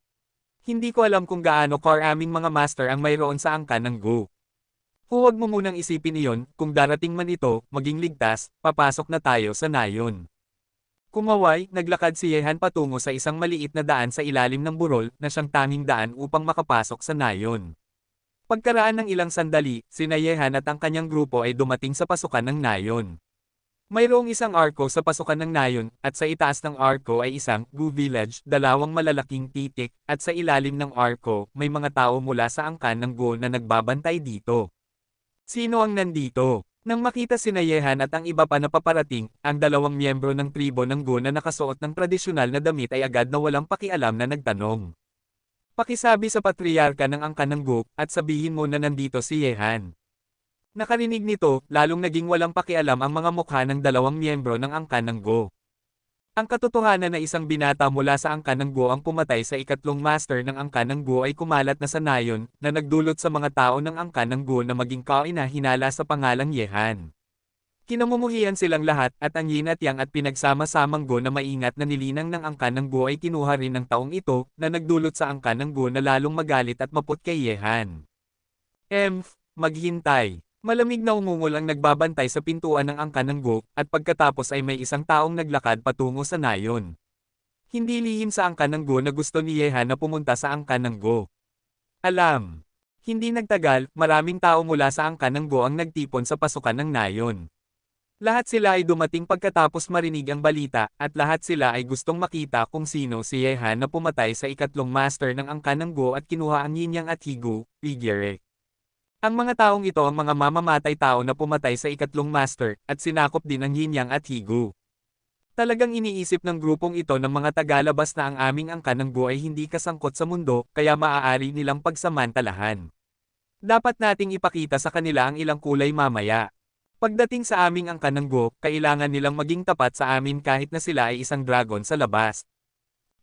Hindi ko alam kung gaano karaming mga master ang mayroon sa angkan ng Go. Huwag mo munang isipin iyon, kung darating man ito, maging ligtas, papasok na tayo sa nayon. Kumaway, naglakad si Yehan patungo sa isang maliit na daan sa ilalim ng burol na siyang tanging daan upang makapasok sa nayon. Pagkaraan ng ilang sandali, sina Yehan at ang kanyang grupo ay dumating sa pasukan ng nayon. Mayroong isang arko sa pasukan ng nayon, at sa itaas ng arko ay isang Gu village, dalawang malalaking titik, at sa ilalim ng arko, may mga tao mula sa angkan ng Go na nagbabantay dito. Sino ang nandito? Nang makita sina Yehan at ang iba pa na paparating, ang dalawang miyembro ng tribo ng Go na nakasuot ng tradisyonal na damit ay agad na walang pakialam na nagtanong. Pakisabi sa patriarka ng angkan ng Go, at sabihin mo na nandito si Yehan. Nakarinig nito, lalong naging walang pakialam ang mga mukha ng dalawang miyembro ng angkan ng Go. Ang katotohanan na isang binata mula sa angkan ng Go ang pumatay sa ikatlong master ng angkan ng Go ay kumalat na sa nayon, na nagdulot sa mga tao ng angkan ng Go na maging kaina-hinala sa pangalang Yehan. Kinamumuhian silang lahat, at ang yin at yang at pinagsama-samang Go na maingat na nilinang ng angkan ng Go ay kinuha rin ng taong ito, na nagdulot sa angkan ng Go na lalong magalit at maput kay Yehan. Maghintay. Malamig na umungol ang nagbabantay sa pintuan ng angkan ng Go, at pagkatapos ay may isang taong naglakad patungo sa nayon. Hindi lihim sa angkan ng Go na gusto ni Yehan na pumunta sa angkan ng Go. Alam. Hindi nagtagal, maraming tao mula sa angkan ng Go ang nagtipon sa pasukan ng nayon. Lahat sila ay dumating pagkatapos marinig ang balita, at lahat sila ay gustong makita kung sino si Yehan na pumatay sa ikatlong master ng angkan ng Go at kinuha ang Yin Yang at Higu, Figure. Ang mga taong ito ang mga mamamatay tao na pumatay sa ikatlong master, at sinakop din ang Yin Yang at Higu. Talagang iniisip ng grupong ito ng mga tagalabas na ang aming angkan ng Go ay hindi kasangkot sa mundo, kaya maaari nilang pagsamantalahan. Dapat nating ipakita sa kanila ang ilang kulay mamaya. Pagdating sa aming angkan ng Go, kailangan nilang maging tapat sa amin kahit na sila ay isang dragon sa labas.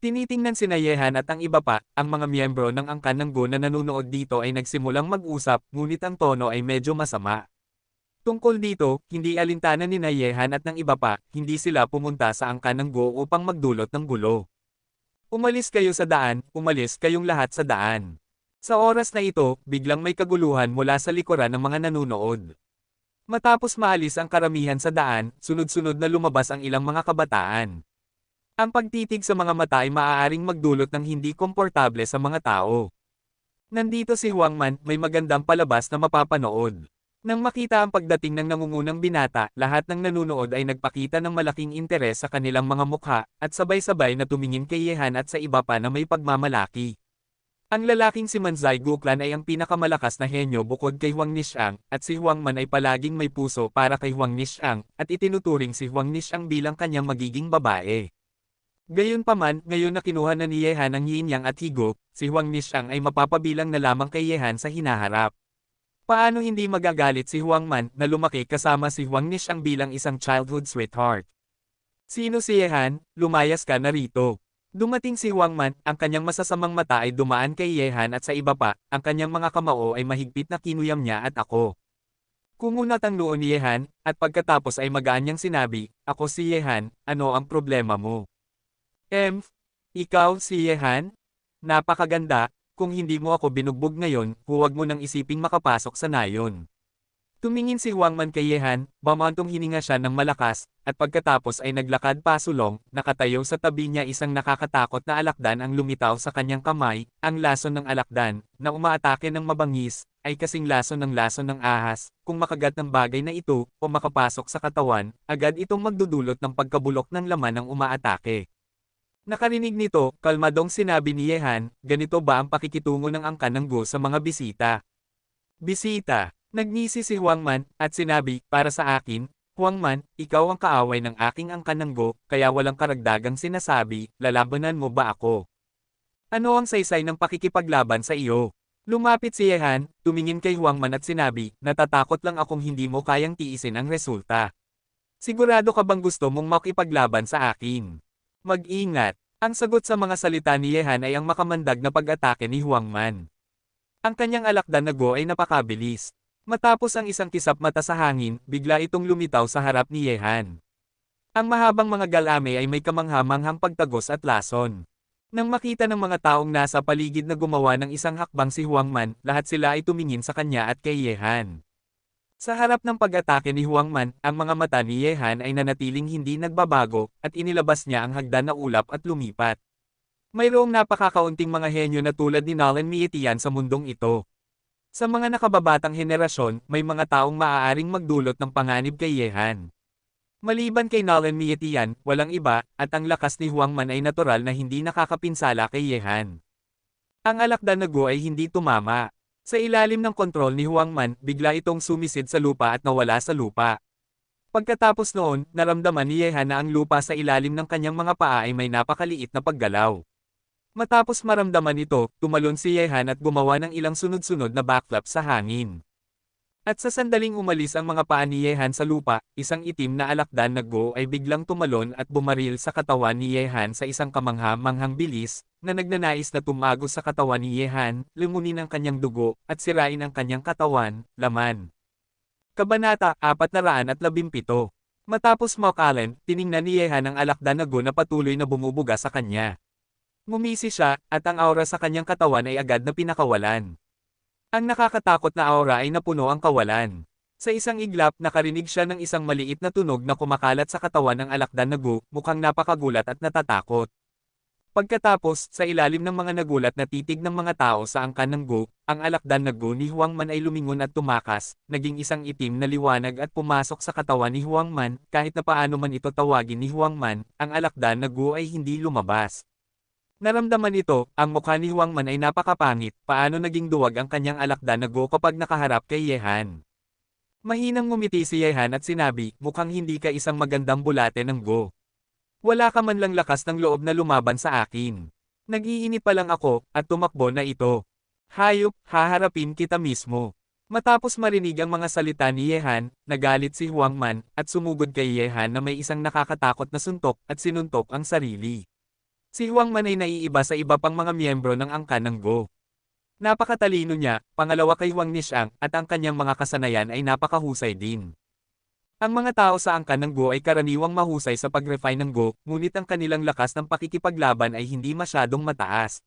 Tinitingnan sina Yehan at ang iba pa, ang mga miyembro ng angkan ng Go na nanunood dito ay nagsimulang mag-usap, ngunit ang tono ay medyo masama. Tungkol dito, hindi alintana ni Yehan at ng iba pa, hindi sila pumunta sa angkan ng Go upang magdulot ng gulo. Umalis kayo sa daan, umalis kayong lahat sa daan. Sa oras na ito, biglang may kaguluhan mula sa likuran ng mga nanunood. Matapos maalis ang karamihan sa daan, sunod-sunod na lumabas ang ilang mga kabataan. Ang pagtitig sa mga mata ay maaaring magdulot ng hindi komportable sa mga tao. Nandito si Huang Man, may magandang palabas na mapapanood. Nang makita ang pagdating ng nangungunang binata, lahat ng nanunood ay nagpakita ng malaking interes sa kanilang mga mukha, at sabay-sabay na tumingin kay Yehan at sa iba pa na may pagmamalaki. Ang lalaking si Manzai Guklan ay ang pinakamalakas na henyo bukod kay Huang Nishiang, at si Huang Man ay palaging may puso para kay Huang Nishiang, at itinuturing si Huang Nishiang bilang kanyang magiging babae. Gayunpaman, ngayon na kinuha na ni Yehan ang Yin Yang at Higu, si Huang Nishiang ay mapapabilang na lamang kay Yehan sa hinaharap. Paano hindi magagalit si Huang Man na lumaki kasama si Huang Nishiang bilang isang childhood sweetheart? Sino si Yehan? Lumayas ka na rito. Dumating si Huang Man, ang kanyang masasamang mata ay dumaan kay Yehan at sa iba pa, ang kanyang mga kamao ay mahigpit na kinuyam niya at ako. Kumunat ang noo ni Yehan, at pagkatapos ay magaan niyang sinabi, ako si Yehan, ano ang problema mo? Ikaw si Yehan? Napakaganda, kung hindi mo ako binugbog ngayon, huwag mo nang isiping makapasok sa nayon. Tumingin si Huang Man kay Yehan, bamantong hininga siya ng malakas, at pagkatapos ay naglakad pasulong, nakatayo sa tabi niya isang nakakatakot na alakdan ang lumitaw sa kanyang kamay, ang lason ng alakdan, na umaatake ng mabangis, ay kasing lason ng ahas, kung makagat ng bagay na ito, o makapasok sa katawan, agad itong magdudulot ng pagkabulok ng laman ng umaatake. Nakarinig nito, kalmadong sinabi ni Yehan, ganito ba ang pakikitungo ng angkan ng Go sa mga bisita? Bisita. Nagngisi si Huang Man, at sinabi, para sa akin, Huang Man, ikaw ang kaaway ng aking angkan ng Go, kaya walang karagdagang sinasabi, lalabanan mo ba ako? Ano ang saysay ng pakikipaglaban sa iyo? Lumapit si Yehan, tumingin kay Huang Man at sinabi, natatakot lang akong hindi mo kayang tiisin ang resulta. Sigurado ka bang gusto mong makipaglaban sa akin? Mag-ingat. Ang sagot sa mga salita ni Yehan ay ang makamandag na pag-atake ni Huang Man. Ang kanyang alakdan na Go ay napakabilis. Matapos ang isang kisap mata sa hangin, bigla itong lumitaw sa harap ni Yehan. Ang mahabang mga galame ay may kamangha-manghang pagtagos at lason. Nang makita ng mga taong nasa paligid na gumawa ng isang hakbang si Huang Man, lahat sila ay tumingin sa kanya at kay Yehan. Sa harap ng pag-atake ni Huang Man, ang mga mata ni Yehan ay nanatiling hindi nagbabago, at inilabas niya ang hagdan na ulap at lumipat. Mayroong napakakaunting mga henyo na tulad ni Nolan Mietian sa mundong ito. Sa mga nakababatang henerasyon, may mga taong maaaring magdulot ng panganib kay Yehan. Maliban kay Nolan Mietian, walang iba, at ang lakas ni Huang Man ay natural na hindi nakakapinsala kay Yehan. Ang alakdan na Go ay hindi tumama. Sa ilalim ng kontrol ni Huang Man, bigla itong sumisid sa lupa at nawala sa lupa. Pagkatapos noon, naramdaman ni Yehan na ang lupa sa ilalim ng kanyang mga paa ay may napakaliit na paggalaw. Matapos maramdaman ito, tumalon si Yehan at gumawa ng ilang sunod-sunod na backflip sa hangin. At sa sandaling umalis ang mga paa ni Yehan sa lupa, isang itim na alakdan na Go ay biglang tumalon at bumaril sa katawan ni Yehan sa isang kamangha-manghang bilis, na nagnanais na tumagos sa katawan ni Yehan, lumunin ang kanyang dugo, at sirain ang kanyang katawan, laman. Kabanata 417. Matapos maukalan, tiningnan ni Yehan ang alakdan na Go na patuloy na bumubuga sa kanya. Ngumisi siya, at ang aura sa kanyang katawan ay agad na pinakawalan. Ang nakakatakot na aura ay napuno ang kawalan. Sa isang iglap, nakarinig siya ng isang maliit na tunog na kumakalat sa katawan ng alakdan na Go, mukhang napakagulat at natatakot. Pagkatapos, sa ilalim ng mga nagulat na titig ng mga tao sa angkan ng Go, ang alakdan na Go ni Huang Man ay lumingon at tumakas, naging isang itim na liwanag at pumasok sa katawan ni Huang Man, kahit na paano man ito tawagin ni Huang Man, ang alakdan na Go ay hindi lumabas. Naramdaman ito, ang mukha ni Huang Man ay napakapangit, paano naging duwag ang kanyang alakdan na Go kapag nakaharap kay Yehan. Mahinang ngumiti si Yehan at sinabi, mukhang hindi ka isang magandang bulate ng Go. Wala ka man lang lakas ng loob na lumaban sa akin. Nag-iinip pa lang ako, at tumakbo na ito. Hayop, haharapin kita mismo. Matapos marinig ang mga salita ni Yehan, nagalit si Huang Man, at sumugod kay Yehan na may isang nakakatakot na suntok, at sinuntok ang sarili. Si Huang Man ay naiiba sa iba pang mga miyembro ng angkan ng Go. Napakatalino niya, pangalawa kay Huang Nishiang, at ang kanyang mga kasanayan ay napakahusay din. Ang mga tao sa angkan ng Go ay karaniwang mahusay sa pag-refine ng Go, ngunit ang kanilang lakas ng pakikipaglaban ay hindi masyadong mataas.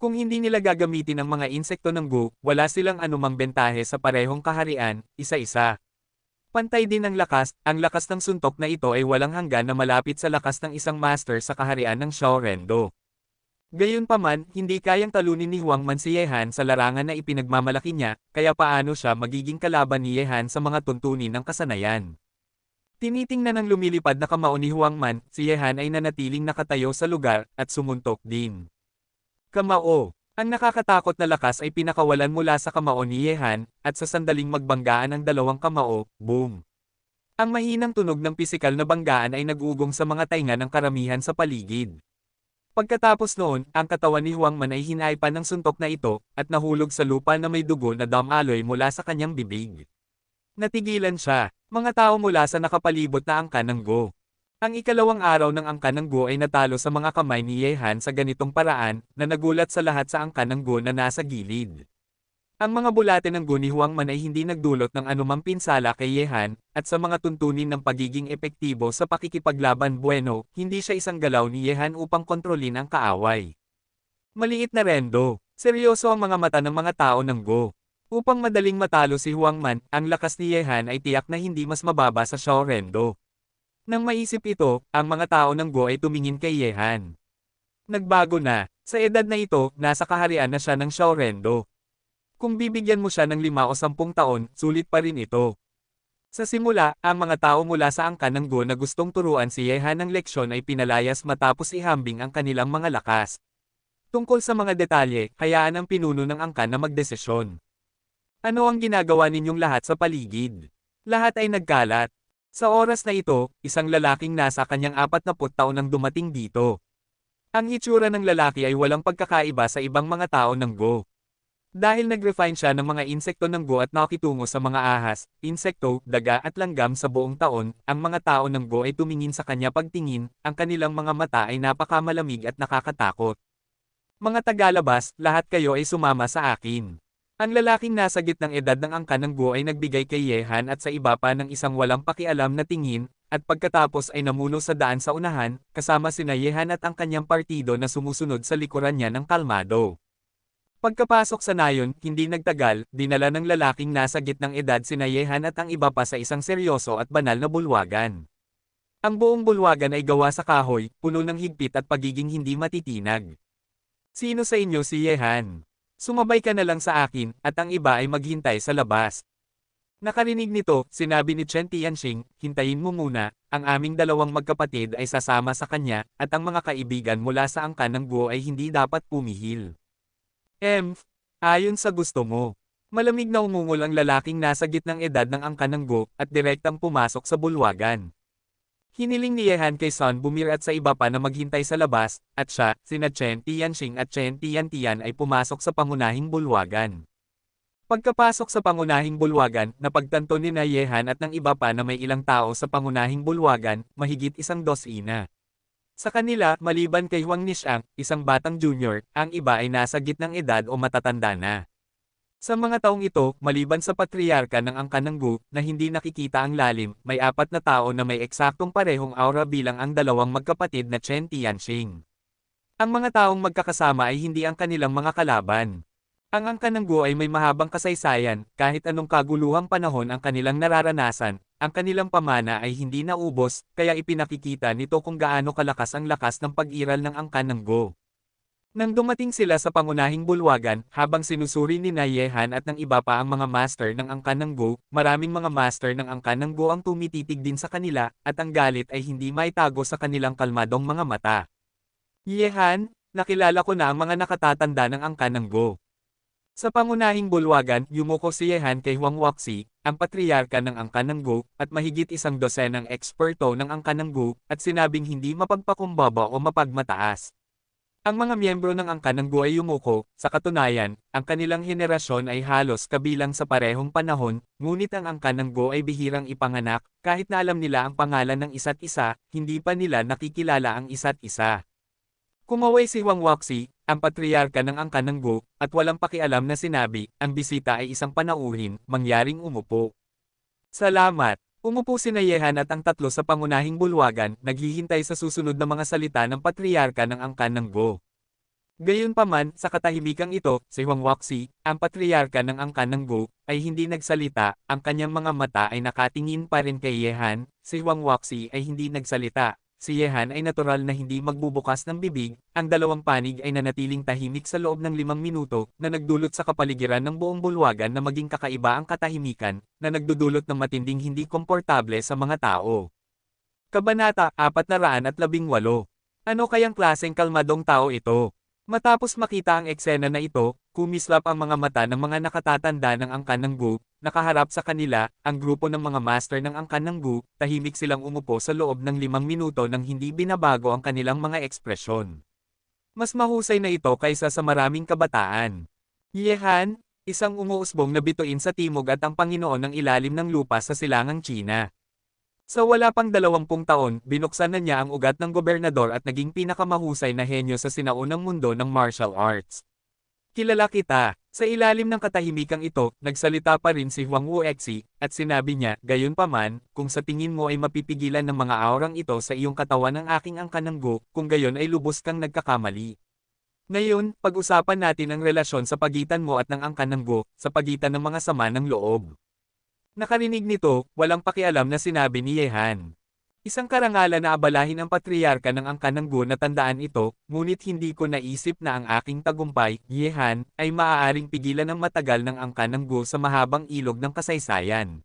Kung hindi nila gagamitin ang mga insekto ng Go, wala silang anumang bentahe sa parehong kaharian, isa-isa. Pantay din ang lakas ng suntok na ito ay walang hanggan na malapit sa lakas ng isang master sa kaharian ng Xiaorendo. Gayunpaman, hindi kayang talunin ni Huang Man si Yehan sa larangan na ipinagmamalaki niya, kaya paano siya magiging kalaban ni Yehan sa mga tuntunin ng kasanayan. Tinitingnan ng lumilipad na kamao ni Huang Man, si Yehan ay nanatiling nakatayo sa lugar, at sumuntok din. Kamao. Ang nakakatakot na lakas ay pinakawalan mula sa kamao ni Yehan, at sa sandaling magbanggaan ang dalawang kamao, boom. Ang mahinang tunog ng pisikal na banggaan ay nag-ugong sa mga tainga ng karamihan sa paligid. Pagkatapos noon, ang katawan ni Huang Man ay hinaipan ng suntok na ito, at nahulog sa lupa na may dugo na damaloy mula sa kanyang bibig. Natigilan siya, mga tao mula sa nakapalibot na angkan ng Go. Ang ikalawang araw ng angkan ng Go ay natalo sa mga kamay ni Yehan sa ganitong paraan, na nagulat sa lahat sa angkan ng Go na nasa gilid. Ang mga bulate ng Go ni Huang Man ay hindi nagdulot ng anumang pinsala kay Yehan, at sa mga tuntunin ng pagiging epektibo sa pakikipaglaban bueno, hindi siya isang galaw ni Yehan upang kontrolin ang kaaway. Maliit na rendo. Seryoso ang mga mata ng mga tao ng Go. Upang madaling matalo si Huang Man, ang lakas ni Yehan ay tiyak na hindi mas mababa sa Xiao Rendo. Nang maisip ito, ang mga tao ng Go ay tumingin kay Yehan. Nagbago na. Sa edad na ito, nasa kaharian na siya ng Xiao Rendo. Kung bibigyan mo siya ng 5 o 10 taon, sulit pa rin ito. Sa simula, ang mga tao mula sa angkan ng Go na gustong turuan si Yehan ng leksyon ay pinalayas matapos ihambing ang kanilang mga lakas. Tungkol sa mga detalye, hayaan ang pinuno ng angkan na magdesisyon. Ano ang ginagawa ninyong lahat sa paligid? Lahat ay nagkalat. Sa oras na ito, isang lalaking nasa kanyang 40 taon ang dumating dito. Ang itsura ng lalaki ay walang pagkakaiba sa ibang mga tao ng Go. Dahil nag-refine siya ng mga insekto ng Go at nakitungo sa mga ahas, insekto, daga at langgam sa buong taon, ang mga tao ng Go ay tumingin sa kanya pagtingin, ang kanilang mga mata ay napakamalamig at nakakatakot. Mga tagalabas, lahat kayo ay sumama sa akin. Ang lalaking nasa gitnang edad ng angkan ng Go ay nagbigay kay Yehan at sa iba pa ng isang walang pakialam na tingin, at pagkatapos ay namuno sa daan sa unahan, kasama sina Yehan at ang kanyang partido na sumusunod sa likuran niya ng kalmado. Pagkapasok sa nayon, hindi nagtagal, dinala ng lalaking nasa gitnang edad sina Yehan at ang iba pa sa isang seryoso at banal na bulwagan. Ang buong bulwagan ay gawa sa kahoy, puno ng higpit at pagiging hindi matitinag. Sino sa inyo si Yehan? Sumabay ka na lang sa akin, at ang iba ay maghintay sa labas. Nakarinig nito, sinabi ni Chen Tianxing, hintayin mo muna, ang aming dalawang magkapatid ay sasama sa kanya, at ang mga kaibigan mula sa angkan ng Go ay hindi dapat pumihil. Ayon sa gusto mo. Malamig na umungol ang lalaking nasa gitnang edad ng angkan ng Go, at direktang pumasok sa bulwagan. Hiniling ni Yehan kay Sun Bumir at sa iba pa na maghintay sa labas, at siya, sina Chen Tianxing at Chen Tiantian ay pumasok sa pangunahing bulwagan. Pagkapasok sa pangunahing bulwagan, napagtanto ni Yehan at ng iba pa na may ilang tao sa pangunahing bulwagan, mahigit 100. Sa kanila, maliban kay Huang Nishiang, isang batang junior, ang iba ay nasa gitnang edad o matatanda na. Sa mga taong ito, maliban sa patriarka ng angkan ng Go, na hindi nakikita ang lalim, may 4 na tao na may eksaktong parehong aura bilang ang dalawang magkapatid na Chen Tianxing. Ang mga taong magkakasama ay hindi ang kanilang mga kalaban. Ang angkan ng Go ay may mahabang kasaysayan, kahit anong kaguluhang panahon ang kanilang nararanasan, ang kanilang pamana ay hindi naubos, kaya ipinakikita nito kung gaano kalakas ang lakas ng pag-iral ng angkan ng Go. Nang dumating sila sa pangunahing bulwagan, habang sinusuri ni Yehan at ng iba pa ang mga master ng angkan ng Go, maraming mga master ng angkan ng Go ang tumititig din sa kanila, at ang galit ay hindi maitago sa kanilang kalmadong mga mata. Yehan, nakilala ko na ang mga nakatatanda ng angkan ng Go. Sa pangunahing bulwagan, yumuko si Yehan kay Huang Waxi, ang patriarka ng angkan ng Go, at mahigit 100 ng eksperto ng angkan ng Go, at sinabing hindi mapagpakumbaba o mapagmataas. Ang mga miyembro ng angkan ng Go ay yumuko, sa katunayan, ang kanilang henerasyon ay halos kabilang sa parehong panahon, ngunit ang angkan ng Go ay bihirang ipanganak, kahit na alam nila ang pangalan ng isa't isa, hindi pa nila nakikilala ang isa't isa. Kumaway si Huang Waxi, ang patriarka ng angkan ng Go, at walang pakialam na sinabi, ang bisita ay isang panauhin, mangyaring umupo. Salamat! Umupo si Yehan at ang tatlo sa pangunahing bulwagan, naghihintay sa susunod na mga salita ng patriarka ng angkan ng Go. Gayunpaman, sa katahimikang ito, si Huang Waxi, ang patriarka ng angkan ng Go, ay hindi nagsalita, ang kanyang mga mata ay nakatingin pa rin kay Yehan, si Huang Waxi ay hindi nagsalita. Si Yehan ay natural na hindi magbubukas ng bibig, ang dalawang panig ay nanatiling tahimik sa loob ng 5 minuto, na nagdulot sa kapaligiran ng buong bulwagan na maging kakaiba ang katahimikan, na nagdudulot ng matinding hindi komportable sa mga tao. Kabanata 418. Ano kayang klaseng kalmadong tao ito? Matapos makita ang eksena na ito, kumislap ang mga mata ng mga nakatatanda ng angkan ng Go, nakaharap sa kanila, ang grupo ng mga master ng angkan ng Go, tahimik silang umupo sa loob ng 5 minuto nang hindi binabago ang kanilang mga ekspresyon. Mas mahusay na ito kaysa sa maraming kabataan. Yehan, isang umuusbong na bituin sa timog at ang Panginoon ng ilalim ng lupa sa silangang China. Sa wala pang 20 taon, binuksan na niya ang ugat ng gobernador at naging pinakamahusay na henyo sa sinaunang mundo ng martial arts. Kilala kita. Sa ilalim ng katahimikang ito, nagsalita pa rin si Huang Wuexi, at sinabi niya, gayunpaman, kung sa tingin mo ay mapipigilan ng mga aurang ito sa iyong katawan ng aking angkan ng Go, kung gayon ay lubos kang nagkakamali. Ngayon, pag-usapan natin ang relasyon sa pagitan mo at ng angkan ng Go, sa pagitan ng mga sama ng loob. Nakarinig nito, walang pakialam na sinabi ni Yehan. Isang karangalan na abalahin ang patriarka ng angkan ng Go na tandaan ito, ngunit hindi ko naisip na ang aking tagumpay, Yehan, ay maaaring pigilan ng matagal ng angkan ng Go sa mahabang ilog ng kasaysayan.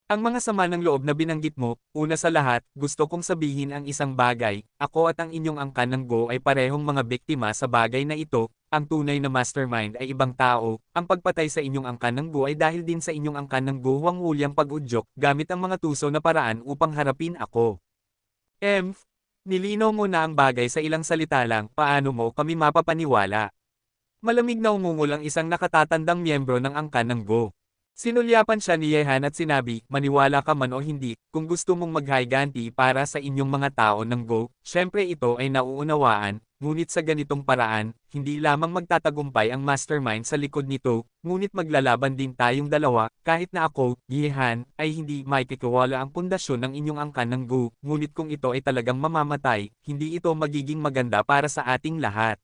Ang mga sama ng loob na binanggit mo, una sa lahat, gusto kong sabihin ang isang bagay, ako at ang inyong angkan ng Go ay parehong mga biktima sa bagay na ito, ang tunay na mastermind ay ibang tao, ang pagpatay sa inyong angkan ng Go ay dahil din sa inyong angkan ng Go Huang Wuliang pag-udyok gamit ang mga tuso na paraan upang harapin ako. Nilinaw mo na ang bagay sa ilang salita lang, paano mo kami mapapaniwala? Malamig na umungol ang isang nakatatandang miyembro ng angkan ng Go. Sinulyapan siya ni Yehan at sinabi, maniwala ka man o hindi, kung gusto mong maghiganti para sa inyong mga tao ng Go, syempre ito ay nauunawaan, ngunit sa ganitong paraan, hindi lamang magtatagumpay ang mastermind sa likod nito, ngunit maglalaban din tayong dalawa, kahit na ako, Yehan, ay hindi maikikawala ang pundasyon ng inyong angkan ng Go, ngunit kung ito ay talagang mamamatay, hindi ito magiging maganda para sa ating lahat.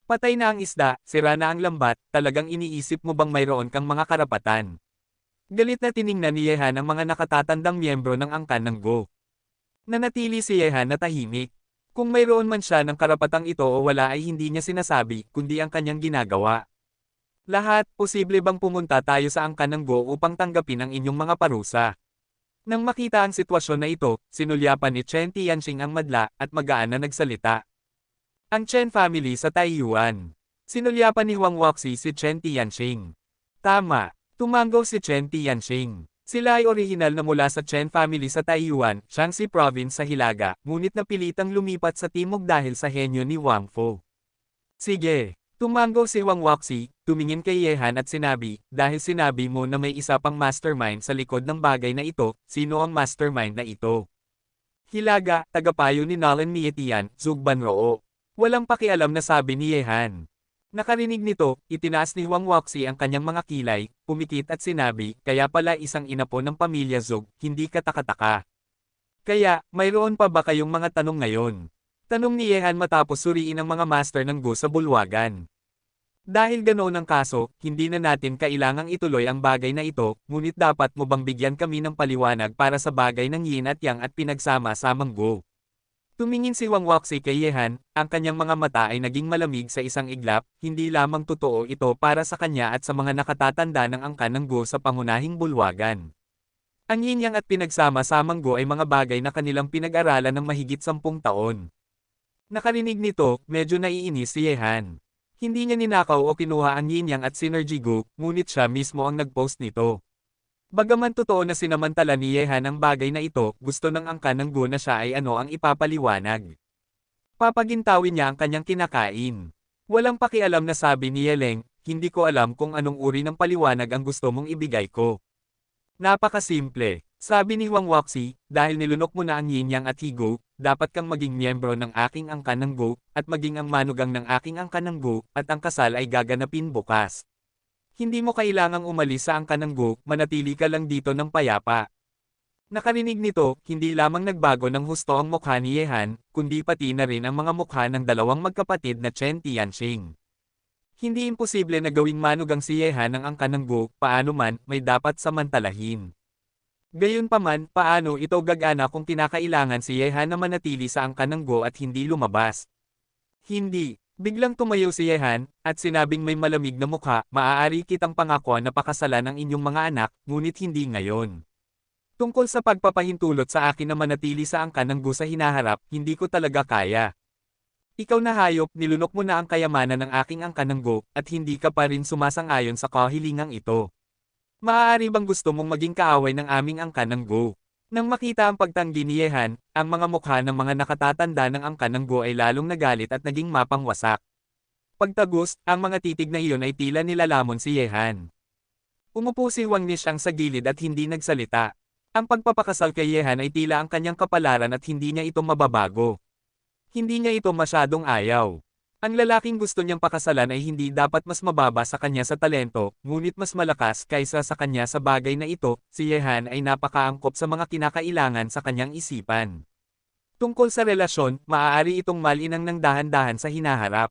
Patay na ang isda, sira na ang lambat, talagang iniisip mo bang mayroon kang mga karapatan? Galit na tiningnan ni Yehan ang mga nakatatandang miyembro ng angkan ng Go. Nanatili si Yehan na tahimik. Kung mayroon man siya ng karapatang ito o wala ay hindi niya sinasabi, kundi ang kanyang ginagawa. Lahat, posible bang pumunta tayo sa angkan ng Go upang tanggapin ang inyong mga parusa? Nang makita ang sitwasyon na ito, sinulyapan ni Chen Tianxing ang madla at magaan na nagsalita. Ang Chen family sa Taiyuan. Sinulyapan ni Huang Wuxi si Chen Tianxing. Tama, tumanggaw si Chen Tianxing. Sila ay orihinal na mula sa Chen family sa Taiyuan, Shaanxi province sa Hilaga, ngunit napilitang lumipat sa timog dahil sa henyo ni Wang Fo. Sige, tumanggaw si Huang Wuxi, tumingin kay Yehan at sinabi, dahil sinabi mo na may isa pang mastermind sa likod ng bagay na ito, sino ang mastermind na ito? Hilaga, tagapayo ni Nolan Mietian, Zugban Roo. Walang pakialam na sabi ni Yehan. Nakarinig nito, itinaas ni Huang Wuxi ang kanyang mga kilay, pumikit at sinabi, kaya pala isang inapo ng pamilya Zug, hindi katakataka. Kaya, mayroon pa ba kayong mga tanong ngayon? Tanong ni Yehan matapos suriin ang mga master ng Go sa bulwagan. Dahil ganoon ang kaso, hindi na natin kailangang ituloy ang bagay na ito, ngunit dapat mo bang bigyan kami ng paliwanag para sa bagay ng Yin at Yang at pinagsama-samang Go? Tumingin si Huang Wuxi kay Yehan, ang kanyang mga mata ay naging malamig sa isang iglap, hindi lamang totoo ito para sa kanya at sa mga nakatatanda ng angkan ng Go sa pangunahing bulwagan. Ang Yin Yang at pinagsama-samang Go ay mga bagay na kanilang pinag-aralan ng mahigit 10 taon. Nakarinig nito, medyo naiinis si Yehan. Hindi niya ninakaw o kinuha ang Yin Yang at Synergy Go, ngunit siya mismo ang nag-post nito. Bagaman totoo na sinamantala ni Yehan ang bagay na ito, gusto ng angkan ng Go na siya ay ano ang ipapaliwanag. Papagintawin niya ang kanyang kinakain. Walang pakialam na sabi ni Yeleng, hindi ko alam kung anong uri ng paliwanag ang gusto mong ibigay ko. Napakasimple, sabi ni Huang Wuxi, dahil nilunok mo na ang Yin Yang at Higo, dapat kang maging miyembro ng aking angkan ng Go, at maging ang manugang ng aking angkan ng Go, at ang kasal ay gaganapin bukas. Hindi mo kailangang umalis sa angkan ng Go, manatili ka lang dito ng payapa. Nakarinig nito, hindi lamang nagbago ng husto ang mukha ni Yehan, kundi pati na rin ang mga mukha ng dalawang magkapatid na Chen Tianxing. Hindi imposible na gawing manugang si Yehan ng angkan ng Go, paano man, may dapat samantalahin. Gayunpaman, paano ito gagana kung kinakailangan si Yehan na manatili sa angkan ng Go at hindi lumabas? Hindi. Biglang tumayo si Yehan, at sinabing may malamig na mukha, maaari kitang pangakuan na pakasalan ang inyong mga anak, ngunit hindi ngayon. Tungkol sa pagpapahintulot sa akin na manatili sa angkan ng Go sa hinaharap, hindi ko talaga kaya. Ikaw na hayop, nilunok mo na ang kayamanan ng aking angkan ng Go, at hindi ka pa rin sumasang-ayon sa kahilingang ito. Maaari bang gusto mong maging kaaway ng aming angkan ng Go? Nang makita ang pagtanggi ni Yehan, ang mga mukha ng mga nakatatanda ng angkan ng Go ay lalong nagalit at naging mapangwasak. Pagtagos, ang mga titig na iyon ay tila nilalamon si Yehan. Umupo si Huang Nishang sa gilid at hindi nagsalita. Ang pagpapakasal kay Yehan ay tila ang kanyang kapalaran at hindi niya ito mababago. Hindi niya ito masyadong ayaw. Ang lalaking gusto niyang pakasalan ay hindi dapat mas mababa sa kanya sa talento, ngunit mas malakas kaysa sa kanya sa bagay na ito. Si Yehan ay napakaangkop sa mga kinakailangan sa kanyang isipan. Tungkol sa relasyon, maaari itong malinang ng dahan-dahan sa hinaharap.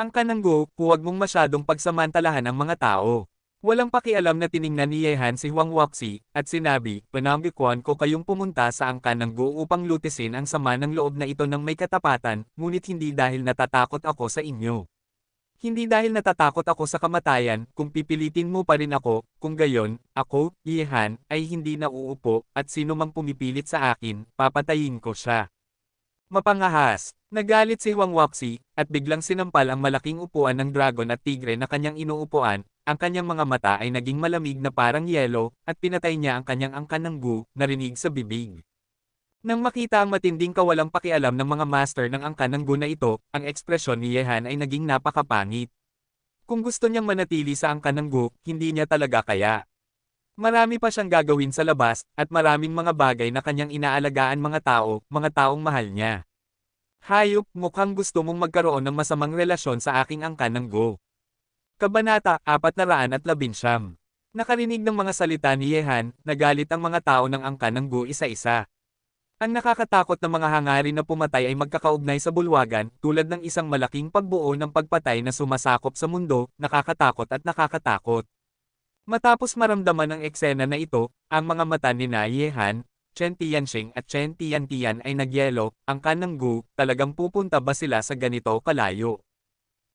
Ang kananggo, huwag mong masyadong pagsamantalahan ang mga tao. Walang pakialam na tiningnan ni Yehan si Huang Wuxi, at sinabi, "Panambikuan ko kayong pumunta sa angkan ng Go upang lutisin ang sama ng loob na ito ng may katapatan, ngunit hindi dahil natatakot ako sa inyo. Hindi dahil natatakot ako sa kamatayan, kung pipilitin mo pa rin ako, kung gayon, ako, Yehan, ay hindi na uupo, at sino mang pumipilit sa akin, papatayin ko siya." Mapangahas, nagalit si Huang Wuxi, at biglang sinampal ang malaking upuan ng dragon at tigre na kanyang inuupuan. Ang kanyang mga mata ay naging malamig na parang yelo, at pinatay niya ang kanyang angkan ng Gu, narinig sa bibig. Nang makita ang matinding kawalang pakialam ng mga master ng angkan ng Gu na ito, ang ekspresyon ni Yehan ay naging napakapangit. Kung gusto niyang manatili sa angkan ng Gu, hindi niya talaga kaya. Marami pa siyang gagawin sa labas, at maraming mga bagay na kanyang inaalagaan mga taong mahal niya. Hayop, mukhang gusto mong magkaroon ng masamang relasyon sa aking angkan ng Gu. Kabanata 419. Nakarinig ng mga salita ni Yehan, nagalit ang mga tao ng angkan ng Gu isa-isa. Ang nakakatakot na mga hangarin na pumatay ay magkakaugnay sa bulwagan, tulad ng isang malaking pagbuo ng pagpatay na sumasakop sa mundo, nakakatakot at nakakatakot. Matapos maramdaman ang eksena na ito, ang mga mata ni na Yehan, Chen Tianxing at Chen Tiantian ay nagyelo, ang kanang Gu, talagang pupunta ba sila sa ganito kalayo?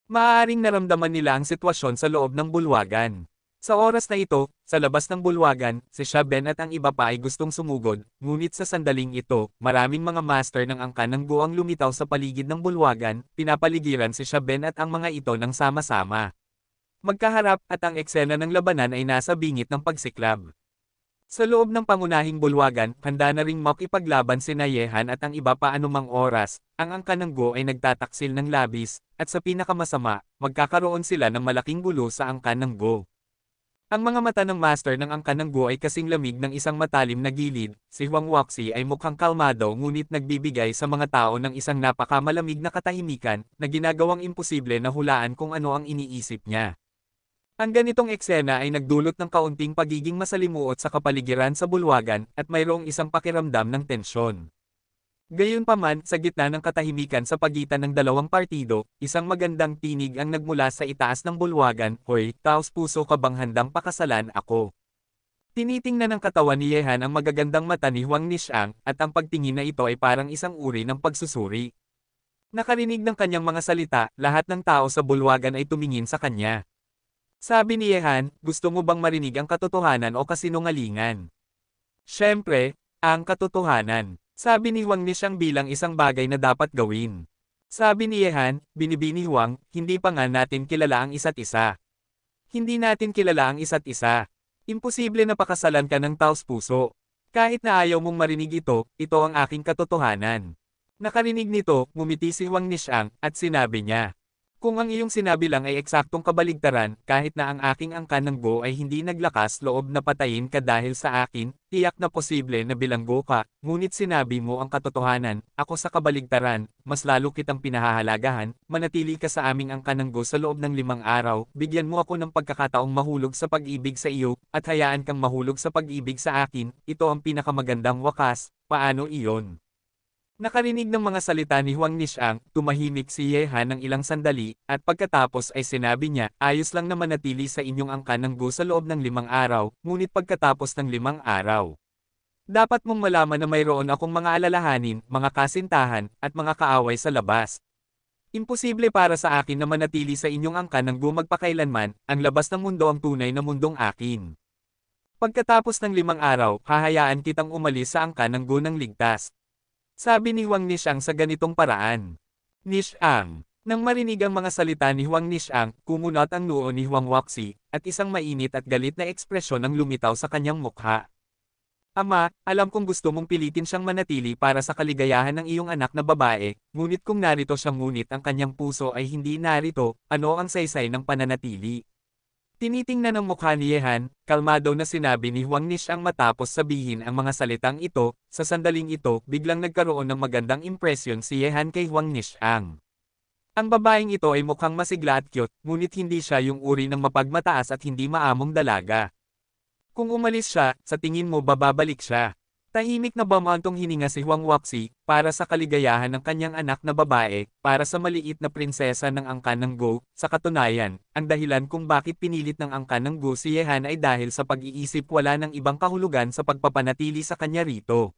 Maaaring naramdaman nila ang sitwasyon sa loob ng bulwagan. Sa oras na ito, sa labas ng bulwagan, si Shaben at ang iba pa ay gustong sumugod, ngunit sa sandaling ito, maraming mga master ng angkan ng Gu ang lumitaw sa paligid ng bulwagan, pinapaligiran si Shaben at ang mga ito ng sama-sama. Magkaharap at ang eksena ng labanan ay nasa bingit ng pagsiklab. Sa loob ng pangunahing bulwagan, handa na ring makipaglaban si Yehan at ang iba pa anumang oras, ang angkan ng Gu ay nagtataksil ng labis, at sa pinakamasama, magkakaroon sila ng malaking gulo sa angkan ng Gu. Ang mga mata ng master ng angkan ng Gu ay kasing lamig ng isang matalim na gilid. Si Huang Wuxi ay mukhang kalmado ngunit nagbibigay sa mga tao ng isang napakamalamig na katahimikan, na ginagawang imposible na hulaan kung ano ang iniisip niya. Ang ganitong eksena ay nagdulot ng kaunting pagiging masalimuot sa kapaligiran sa bulwagan, at mayroong isang pakiramdam ng tensyon. Gayunpaman, sa gitna ng katahimikan sa pagitan ng dalawang partido, isang magandang tinig ang nagmula sa itaas ng bulwagan, "Hoy, taos puso ka bang handang pakasalan ako?" Tinitingnan ng katawan ni Yehan ang magagandang mata ni Huang Nishiang, at ang pagtingin na ito ay parang isang uri ng pagsusuri. Nakarinig ng kanyang mga salita, lahat ng tao sa bulwagan ay tumingin sa kanya. Sabi ni Yehan, "Gusto mo bang marinig ang katotohanan o kasinungalingan?" "Siyempre, ang katotohanan," sabi ni Huang Nishiang bilang isang bagay na dapat gawin. Sabi ni Yehan, "Binibini Huang, hindi pa nga natin kilala ang isa't isa. Hindi natin kilala ang isa't isa. Imposible na pakasalan ka ng taos puso. Kahit na ayaw mong marinig ito, ito ang aking katotohanan." Nakarinig nito, ngumiti si Huang Nishiang, at sinabi niya, "Kung ang iyong sinabi lang ay eksaktong kabaligtaran, kahit na ang aking angkan ng Gu ay hindi naglakas loob na patayin ka dahil sa akin, tiyak na posible na bilanggo ka, ngunit sinabi mo ang katotohanan, ako sa kabaligtaran, mas lalo kitang pinahahalagahan, manatili ka sa aming angkan ng Gu sa loob ng 5 araw, bigyan mo ako ng pagkakataong mahulog sa pag-ibig sa iyo, at hayaan kang mahulog sa pag-ibig sa akin, ito ang pinakamagandang wakas, paano iyon?" Nakarinig ng mga salita ni Huang Nishiang, tumahimik si Yehan ng ilang sandali, at pagkatapos ay sinabi niya, "Ayos lang na manatili sa inyong angkan ng Gu sa loob ng 5 araw, ngunit pagkatapos ng 5 araw. Dapat mong malaman na mayroon akong mga alalahanin, mga kasintahan, at mga kaaway sa labas. Imposible para sa akin na manatili sa inyong angkan ng Gu magpakailanman, ang labas ng mundo ang tunay na mundong akin. Pagkatapos ng 5 araw, hahayaan kitang umalis sa angkan ng Gu ng ligtas." Sabi ni Huang Nishiang sa ganitong paraan. "Nishiang." Nang marinig ang mga salita ni Huang Nishiang, kumunot ang noo ni Huang Wuxi, at isang mainit at galit na ekspresyon ang lumitaw sa kanyang mukha. "Ama, alam kong gusto mong pilitin siyang manatili para sa kaligayahan ng iyong anak na babae, ngunit kung narito siya ngunit ang kanyang puso ay hindi narito, ano ang saysay ng pananatili? Tinitingnan ng mukha ni Yehan, kalmado na sinabi ni Huang Nishang matapos sabihin ang mga salitang ito, sa sandaling ito, biglang nagkaroon ng magandang impresyon si Yehan kay Huang Nishang. Ang babaeng ito ay mukhang masigla at cute, ngunit hindi siya yung uri ng mapagmataas at hindi maamong dalaga. Kung umalis siya, sa tingin mo bababalik siya. Tahimik na bumantong hininga si Huang Wuxi, para sa kaligayahan ng kanyang anak na babae, para sa maliit na prinsesa ng angkan ng Go. Sa katunayan, ang dahilan kung bakit pinilit ng angkan ng Go si Yehan ay dahil sa pag-iisip wala ng ibang kahulugan sa pagpapanatili sa kanya rito.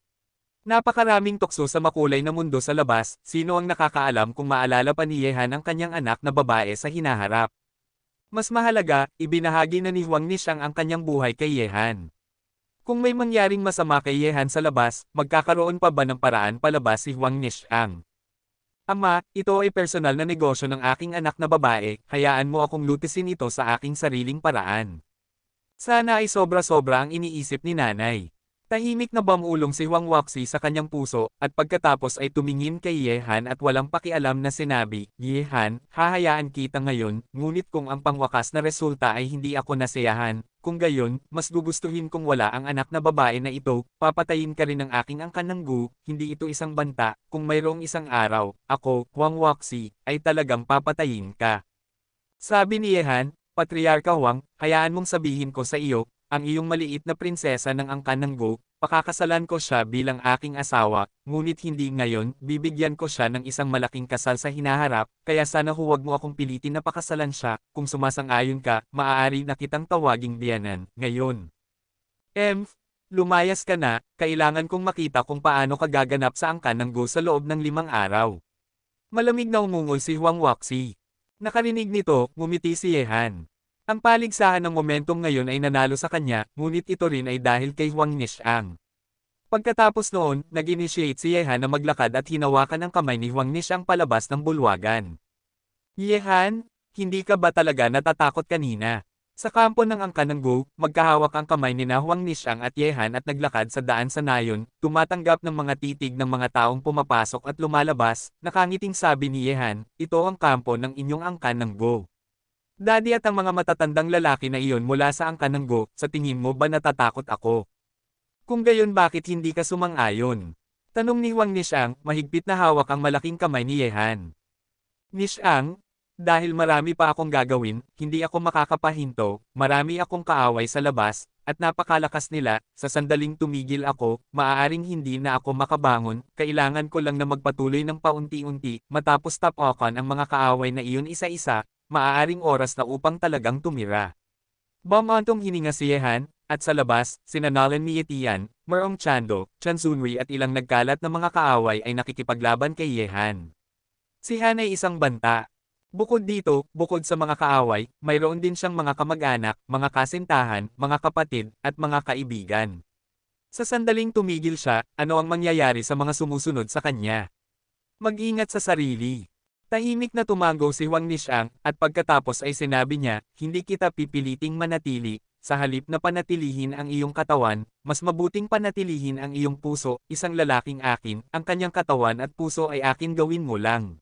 Napakaraming tukso sa makulay na mundo sa labas, sino ang nakakaalam kung maalala pa ni Yehan ang kanyang anak na babae sa hinaharap. Mas mahalaga, ibinahagi na ni Huang Nishang ang kanyang buhay kay Yehan. Kung may mangyaring masama kay Yehan sa labas, magkakaroon pa ba ng paraan palabas si Huang Nishang? Ama, ito ay personal na negosyo ng aking anak na babae, hayaan mo akong lutisin ito sa aking sariling paraan. Sana ay sobra-sobra ang iniisip ni nanay. Tahimik na bumulong si Huang Wuxi sa kanyang puso, at pagkatapos ay tumingin kay Yehan at walang pakialam na sinabi, Yehan, hahayaan kita ngayon, ngunit kung ang pangwakas na resulta ay hindi ako nasayahan, kung gayon, mas gugustuhin kong wala ang anak na babae na ito, papatayin ka rin ng aking angkan ng Gu, hindi ito isang banta, kung mayroong isang araw, ako, Huang Wuxi, ay talagang papatayin ka. Sabi ni Yehan, Patriarka Huang, hayaan mong sabihin ko sa iyo, ang iyong maliit na prinsesa ng angkan ng Go, pakakasalan ko siya bilang aking asawa, ngunit hindi ngayon, bibigyan ko siya ng isang malaking kasal sa hinaharap, kaya sana huwag mo akong pilitin na pakasalan siya, kung sumasang-ayon ka, maaari na kitang tawaging biyanan, ngayon. Lumayas ka na, kailangan kong makita kung paano ka gaganap sa angkan ng Go sa loob ng 5 araw. Malamig na umungol si Huang Wuxi. Nakarinig nito, ngumiti si Yehan. Ang paligsahan ng momentum ngayon ay nanalo sa kanya, ngunit ito rin ay dahil kay Huang Nishang. Pagkatapos noon, nag-initiate si Yehan na maglakad at hinawakan ang kamay ni Huang Nishang palabas ng bulwagan. Yehan, hindi ka ba talaga natatakot kanina? Sa kampo ng angkan ng Go, magkahawak ang kamay ni Huang Nishang at Yehan at naglakad sa daan sa nayon, tumatanggap ng mga titig ng mga taong pumapasok at lumalabas, nakangiting sabi ni Yehan, ito ang kampo ng inyong angkan ng Go. Daddy at ang mga matatandang lalaki na iyon mula sa angkan ng Go, sa tingin mo ba natatakot ako? Kung gayon bakit hindi ka sumang-ayon? Tanong ni Huang Nishang, mahigpit na hawak ang malaking kamay ni Yehan. Nishang, dahil marami pa akong gagawin, hindi ako makakapahinto, marami akong kaaway sa labas, at napakalakas nila, sa sandaling tumigil ako, maaaring hindi na ako makabangon, kailangan ko lang na magpatuloy ng paunti-unti, matapos tapukan ang mga kaaway na iyon isa-isa, maaaring oras na upang talagang tumira. Bumantong hininga si Yehan, at sa labas, sina Nalan Mietian, Merong Chando, Chansunri at ilang nagkalat na mga kaaway ay nakikipaglaban kay Yehan. Si Han ay isang banta. Bukod dito, bukod sa mga kaaway, mayroon din siyang mga kamag-anak, mga kasintahan, mga kapatid, at mga kaibigan. Sa sandaling tumigil siya, ano ang mangyayari sa mga sumusunod sa kanya? Mag-ingat sa sarili. Tahimik na tumango si Huang Nishang, at pagkatapos ay sinabi niya, hindi kita pipiliting manatili, sa halip na panatilihin ang iyong katawan, mas mabuting panatilihin ang iyong puso, isang lalaking akin, ang kanyang katawan at puso ay akin gawin mo lang.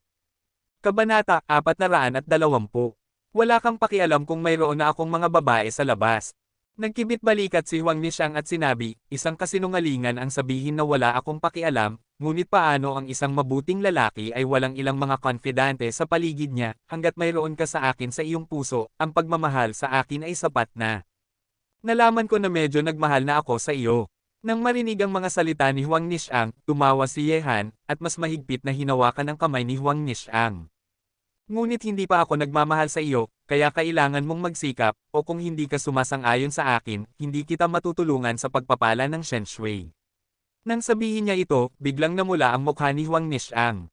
Kabanata 420. Wala kang pakialam kung mayroon na akong mga babae sa labas. Nagkibit-balikat si Huang Nishang at sinabi, isang kasinungalingan ang sabihin na wala akong pakialam, ngunit paano ang isang mabuting lalaki ay walang ilang mga konfidante sa paligid niya, hanggat mayroon ka sa akin sa iyong puso, ang pagmamahal sa akin ay sapat na. Nalaman ko na medyo nagmahal na ako sa iyo. Nang marinig ang mga salita ni Huang Nishang, tumawa si Yehan, at mas mahigpit na hinawakan ang kamay ni Huang Nishang. Ngunit hindi pa ako nagmamahal sa iyo, kaya kailangan mong magsikap, o kung hindi ka sumasang-ayon sa akin, hindi kita matutulungan sa pagpapala ng Shen Shui. Nang sabihin niya ito, biglang namula ang mukha ni Huang Nishang.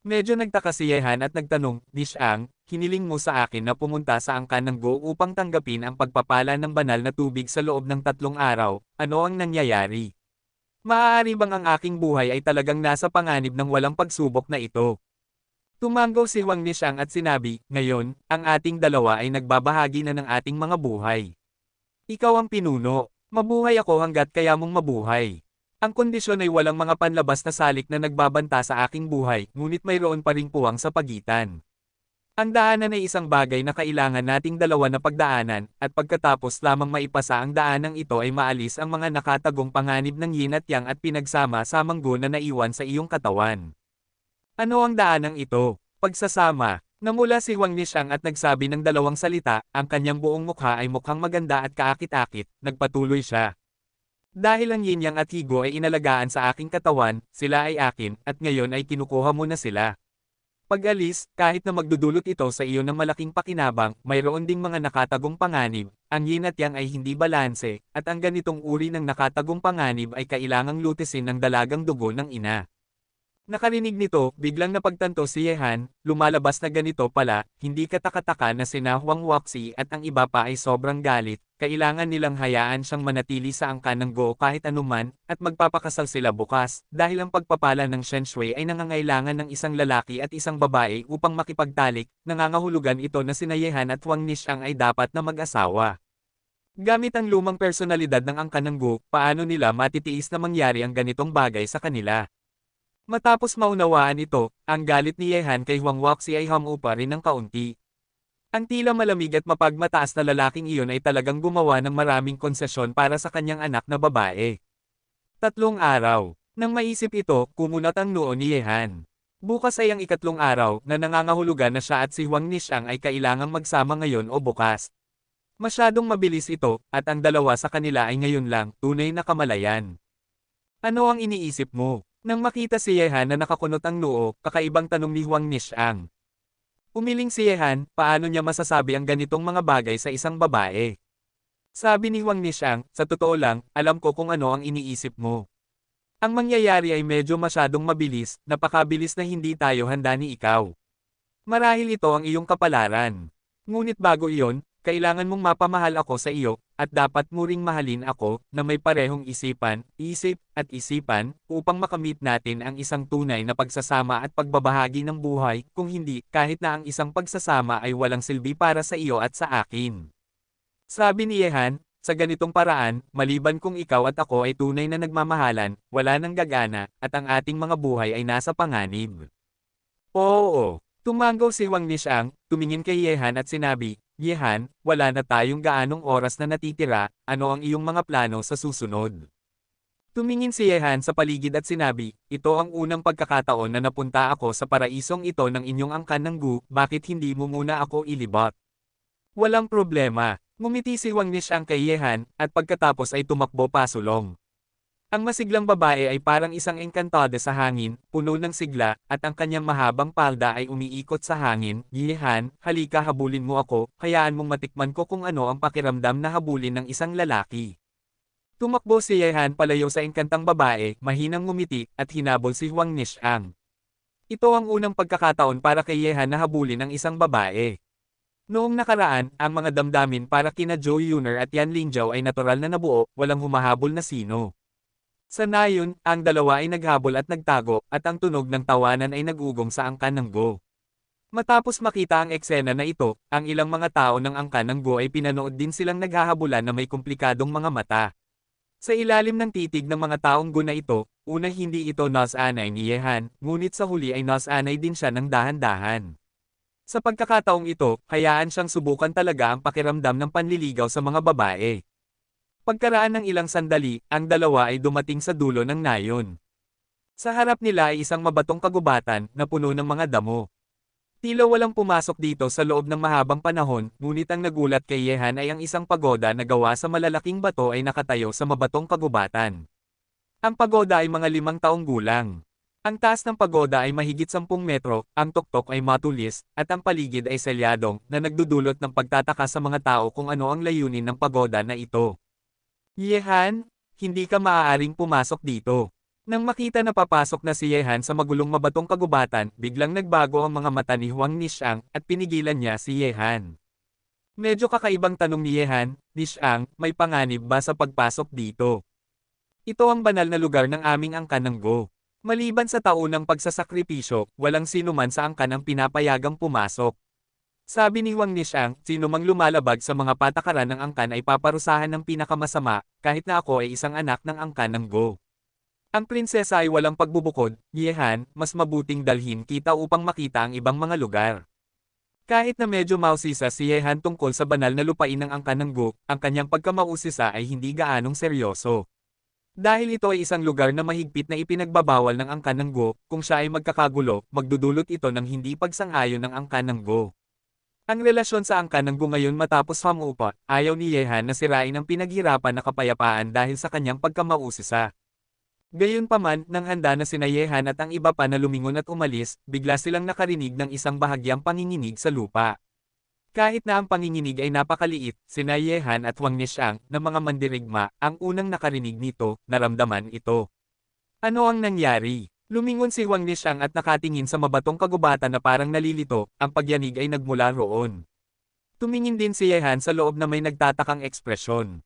Medyo nagtaka si Yehan at nagtanong, Nishang, hiniling mo sa akin na pumunta sa angkan ng Go upang tanggapin ang pagpapala ng banal na tubig sa loob ng 3 araw, ano ang nangyayari? Maaari bang ang aking buhay ay talagang nasa panganib ng walang pagsubok na ito? Tumango si Huang Nishang at sinabi, ngayon, ang ating dalawa ay nagbabahagi na ng ating mga buhay. Ikaw ang pinuno, mabuhay ako hanggat kaya mong mabuhay. Ang kondisyon ay walang mga panlabas na salik na nagbabanta sa aking buhay, ngunit mayroon pa ring puwang sa pagitan. Ang daanan ay isang bagay na kailangan nating dalawa na pagdaanan, at pagkatapos lamang maipasa ang daanang ito ay maalis ang mga nakatagong panganib ng yin at yang at pinagsama-samang go na naiwan sa iyong katawan. Ano ang daanang ito? Pagsasama. Namula si Huang Nishang at nagsabi ng dalawang salita, ang kanyang buong mukha ay mukhang maganda at kaakit-akit, nagpatuloy siya. Dahil ang yin yang at higo ay inalagaan sa aking katawan, sila ay akin, at ngayon ay kinukuha mo na sila. Pag-alis, kahit na magdudulot ito sa iyo ng malaking pakinabang, mayroon ding mga nakatagong panganib, ang yin at yang ay hindi balanse, at ang ganitong uri ng nakatagong panganib ay kailangang lutisin ng dalagang dugo ng ina. Nakarinig nito, biglang napagtanto si Yehan, lumalabas na ganito pala, hindi katakataka na sina Huang Wuxi at ang iba pa ay sobrang galit, kailangan nilang hayaan siyang manatili sa angkan ng Go kahit anuman, at magpapakasal sila bukas, dahil ang pagpapala ng Shen Shui ay nangangailangan ng isang lalaki at isang babae upang makipagtalik, nangangahulugan ito na sina Yehan at Huang Nishang ay dapat na mag-asawa. Gamit ang lumang personalidad ng angkan ng Go, paano nila matitiis na mangyari ang ganitong bagay sa kanila? Matapos maunawaan ito, ang galit ni Yehan kay Huang Wuxi ay humupa rin ng kaunti. Ang tila malamig at mapagmataas na lalaking iyon ay talagang gumawa ng maraming konsesyon para sa kanyang anak na babae. 3 araw. Nang maisip ito, kumunat ang noo ni Yehan. Bukas ay ang 3 araw na nangangahulugan na siya at si Huang Nishang ay kailangang magsama ngayon o bukas. Masyadong mabilis ito, at ang dalawa sa kanila ay ngayon lang, tunay na kamalayan. Ano ang iniisip mo? Nang makita si Yehan na nakakunot ang noo, kakaibang tanong ni Huang Nishang. Umiling si Yehan, paano niya masasabi ang ganitong mga bagay sa isang babae? Sabi ni Huang Nishang, sa totoo lang, alam ko kung ano ang iniisip mo. Ang mangyayari ay medyo masyadong mabilis, napakabilis na hindi tayo handa ni ikaw. Marahil ito ang iyong kapalaran. Ngunit bago iyon, kailangan mong mapamahal ako sa iyo, at dapat mo ring mahalin ako, na may parehong isipan, isip, at isipan, upang makamit natin ang isang tunay na pagsasama at pagbabahagi ng buhay, kung hindi, kahit na ang isang pagsasama ay walang silbi para sa iyo at sa akin. Sabi ni Yehan, sa ganitong paraan, maliban kung ikaw at ako ay tunay na nagmamahalan, wala nang gagana, at ang ating mga buhay ay nasa panganib. Oo. Tumanggaw si Huang Nishang, tumingin kay Yehan at sinabi, Yehan, wala na tayong gaanong oras na natitira, ano ang iyong mga plano sa susunod? Tumingin si Yehan sa paligid at sinabi, ito ang unang pagkakataon na napunta ako sa paraisong ito ng inyong angkan ng Gu, bakit hindi mo muna ako ilibot? Walang problema, ngumiti si Huang Nishang kay Yehan, at pagkatapos ay tumakbo pasulong. Ang masiglang babae ay parang isang engkantada sa hangin, puno ng sigla, at ang kanyang mahabang palda ay umiikot sa hangin. Yehan, halika habulin mo ako, hayaan mong matikman ko kung ano ang pakiramdam na habulin ng isang lalaki. Tumakbo si Yehan palayo sa engkantang babae, mahinang ngumiti, at hinabol si Huang Nishang. Ito ang unang pagkakataon para kay Yehan na habulin ng isang babae. Noong nakaraan, ang mga damdamin para kina Zhou Yuner at Yan Lingjiao ay natural na nabuo, walang humahabol na sino. Sa nayon, ang dalawa ay naghabol at nagtago, at ang tunog ng tawanan ay nag-ugong sa angkan ng Go. Matapos makita ang eksena na ito, ang ilang mga tao ng angkan ng Go ay pinanood din silang naghahabulan na may komplikadong mga mata. Sa ilalim ng titig ng mga taong Go na ito, una hindi ito nas-anay ni Yehan, ngunit sa huli ay nas-anay din siya ng dahan-dahan. Sa pagkakataong ito, hayaan siyang subukan talaga ang pakiramdam ng panliligaw sa mga babae. Pagkaraan ng ilang sandali, ang dalawa ay dumating sa dulo ng nayon. Sa harap nila ay isang mabatong kagubatan na puno ng mga damo. Tila walang pumasok dito sa loob ng mahabang panahon, ngunit ang nagulat kay Yehan ay ang isang pagoda na gawa sa malalaking bato ay nakatayo sa mabatong kagubatan. Ang pagoda ay mga 5 taong gulang. Ang taas ng pagoda ay mahigit 10 metro, ang tuktok ay matulis, at ang paligid ay selyadong, na nagdudulot ng pagtataka sa mga tao kung ano ang layunin ng pagoda na ito. Yehan, hindi ka maaaring pumasok dito. Nang makita na papasok na si Yehan sa magulong mabatong kagubatan, biglang nagbago ang mga mata ni Huang Nishang, at pinigilan niya si Yehan. Medyo kakaibang tanong ni Yehan, Nishang, may panganib ba sa pagpasok dito? Ito ang banal na lugar ng aming angkan ng Go. Maliban sa taunang pagsasakripisyo, walang sino man sa angkan ang pinapayagang pumasok. Sabi ni Huang Nishang, sino mang lumalabag sa mga patakaran ng angkan ay paparusahan ng pinakamasama, kahit na ako ay isang anak ng angkan ng Go. Ang prinsesa ay walang pagbubukod, Yehan, mas mabuting dalhin kita upang makita ang ibang mga lugar. Kahit na medyo mausisa si Yehan tungkol sa banal na lupain ng angkan ng Go, ang kanyang pagkamausisa ay hindi gaanong seryoso. Dahil ito ay isang lugar na mahigpit na ipinagbabawal ng angkan ng Go, kung siya ay magkakagulo, magdudulot ito ng hindi pagsang-ayon ng angkan ng Go. Ang relasyon sa angkan ng Go ngayon matapos hamupa, ayaw ni Yehan na sirain ang pinaghirapan na kapayapaan dahil sa kanyang pagkamausisa. Gayunpaman, nang handa na sina Yehan at ang iba pa na lumingon at umalis, bigla silang nakarinig ng isang bahagyang panginginig sa lupa. Kahit na ang panginginig ay napakaliit, sina Yehan at Wang Nixiang, na mga mandirigma, ang unang nakarinig nito, naramdaman ito. Ano ang nangyari? Lumingon si Wang Nixiang at nakatingin sa mabatong kagubatan na parang nalilito, ang pagyanig ay nagmula roon. Tumingin din si Yehan sa loob na may nagtatakang ekspresyon.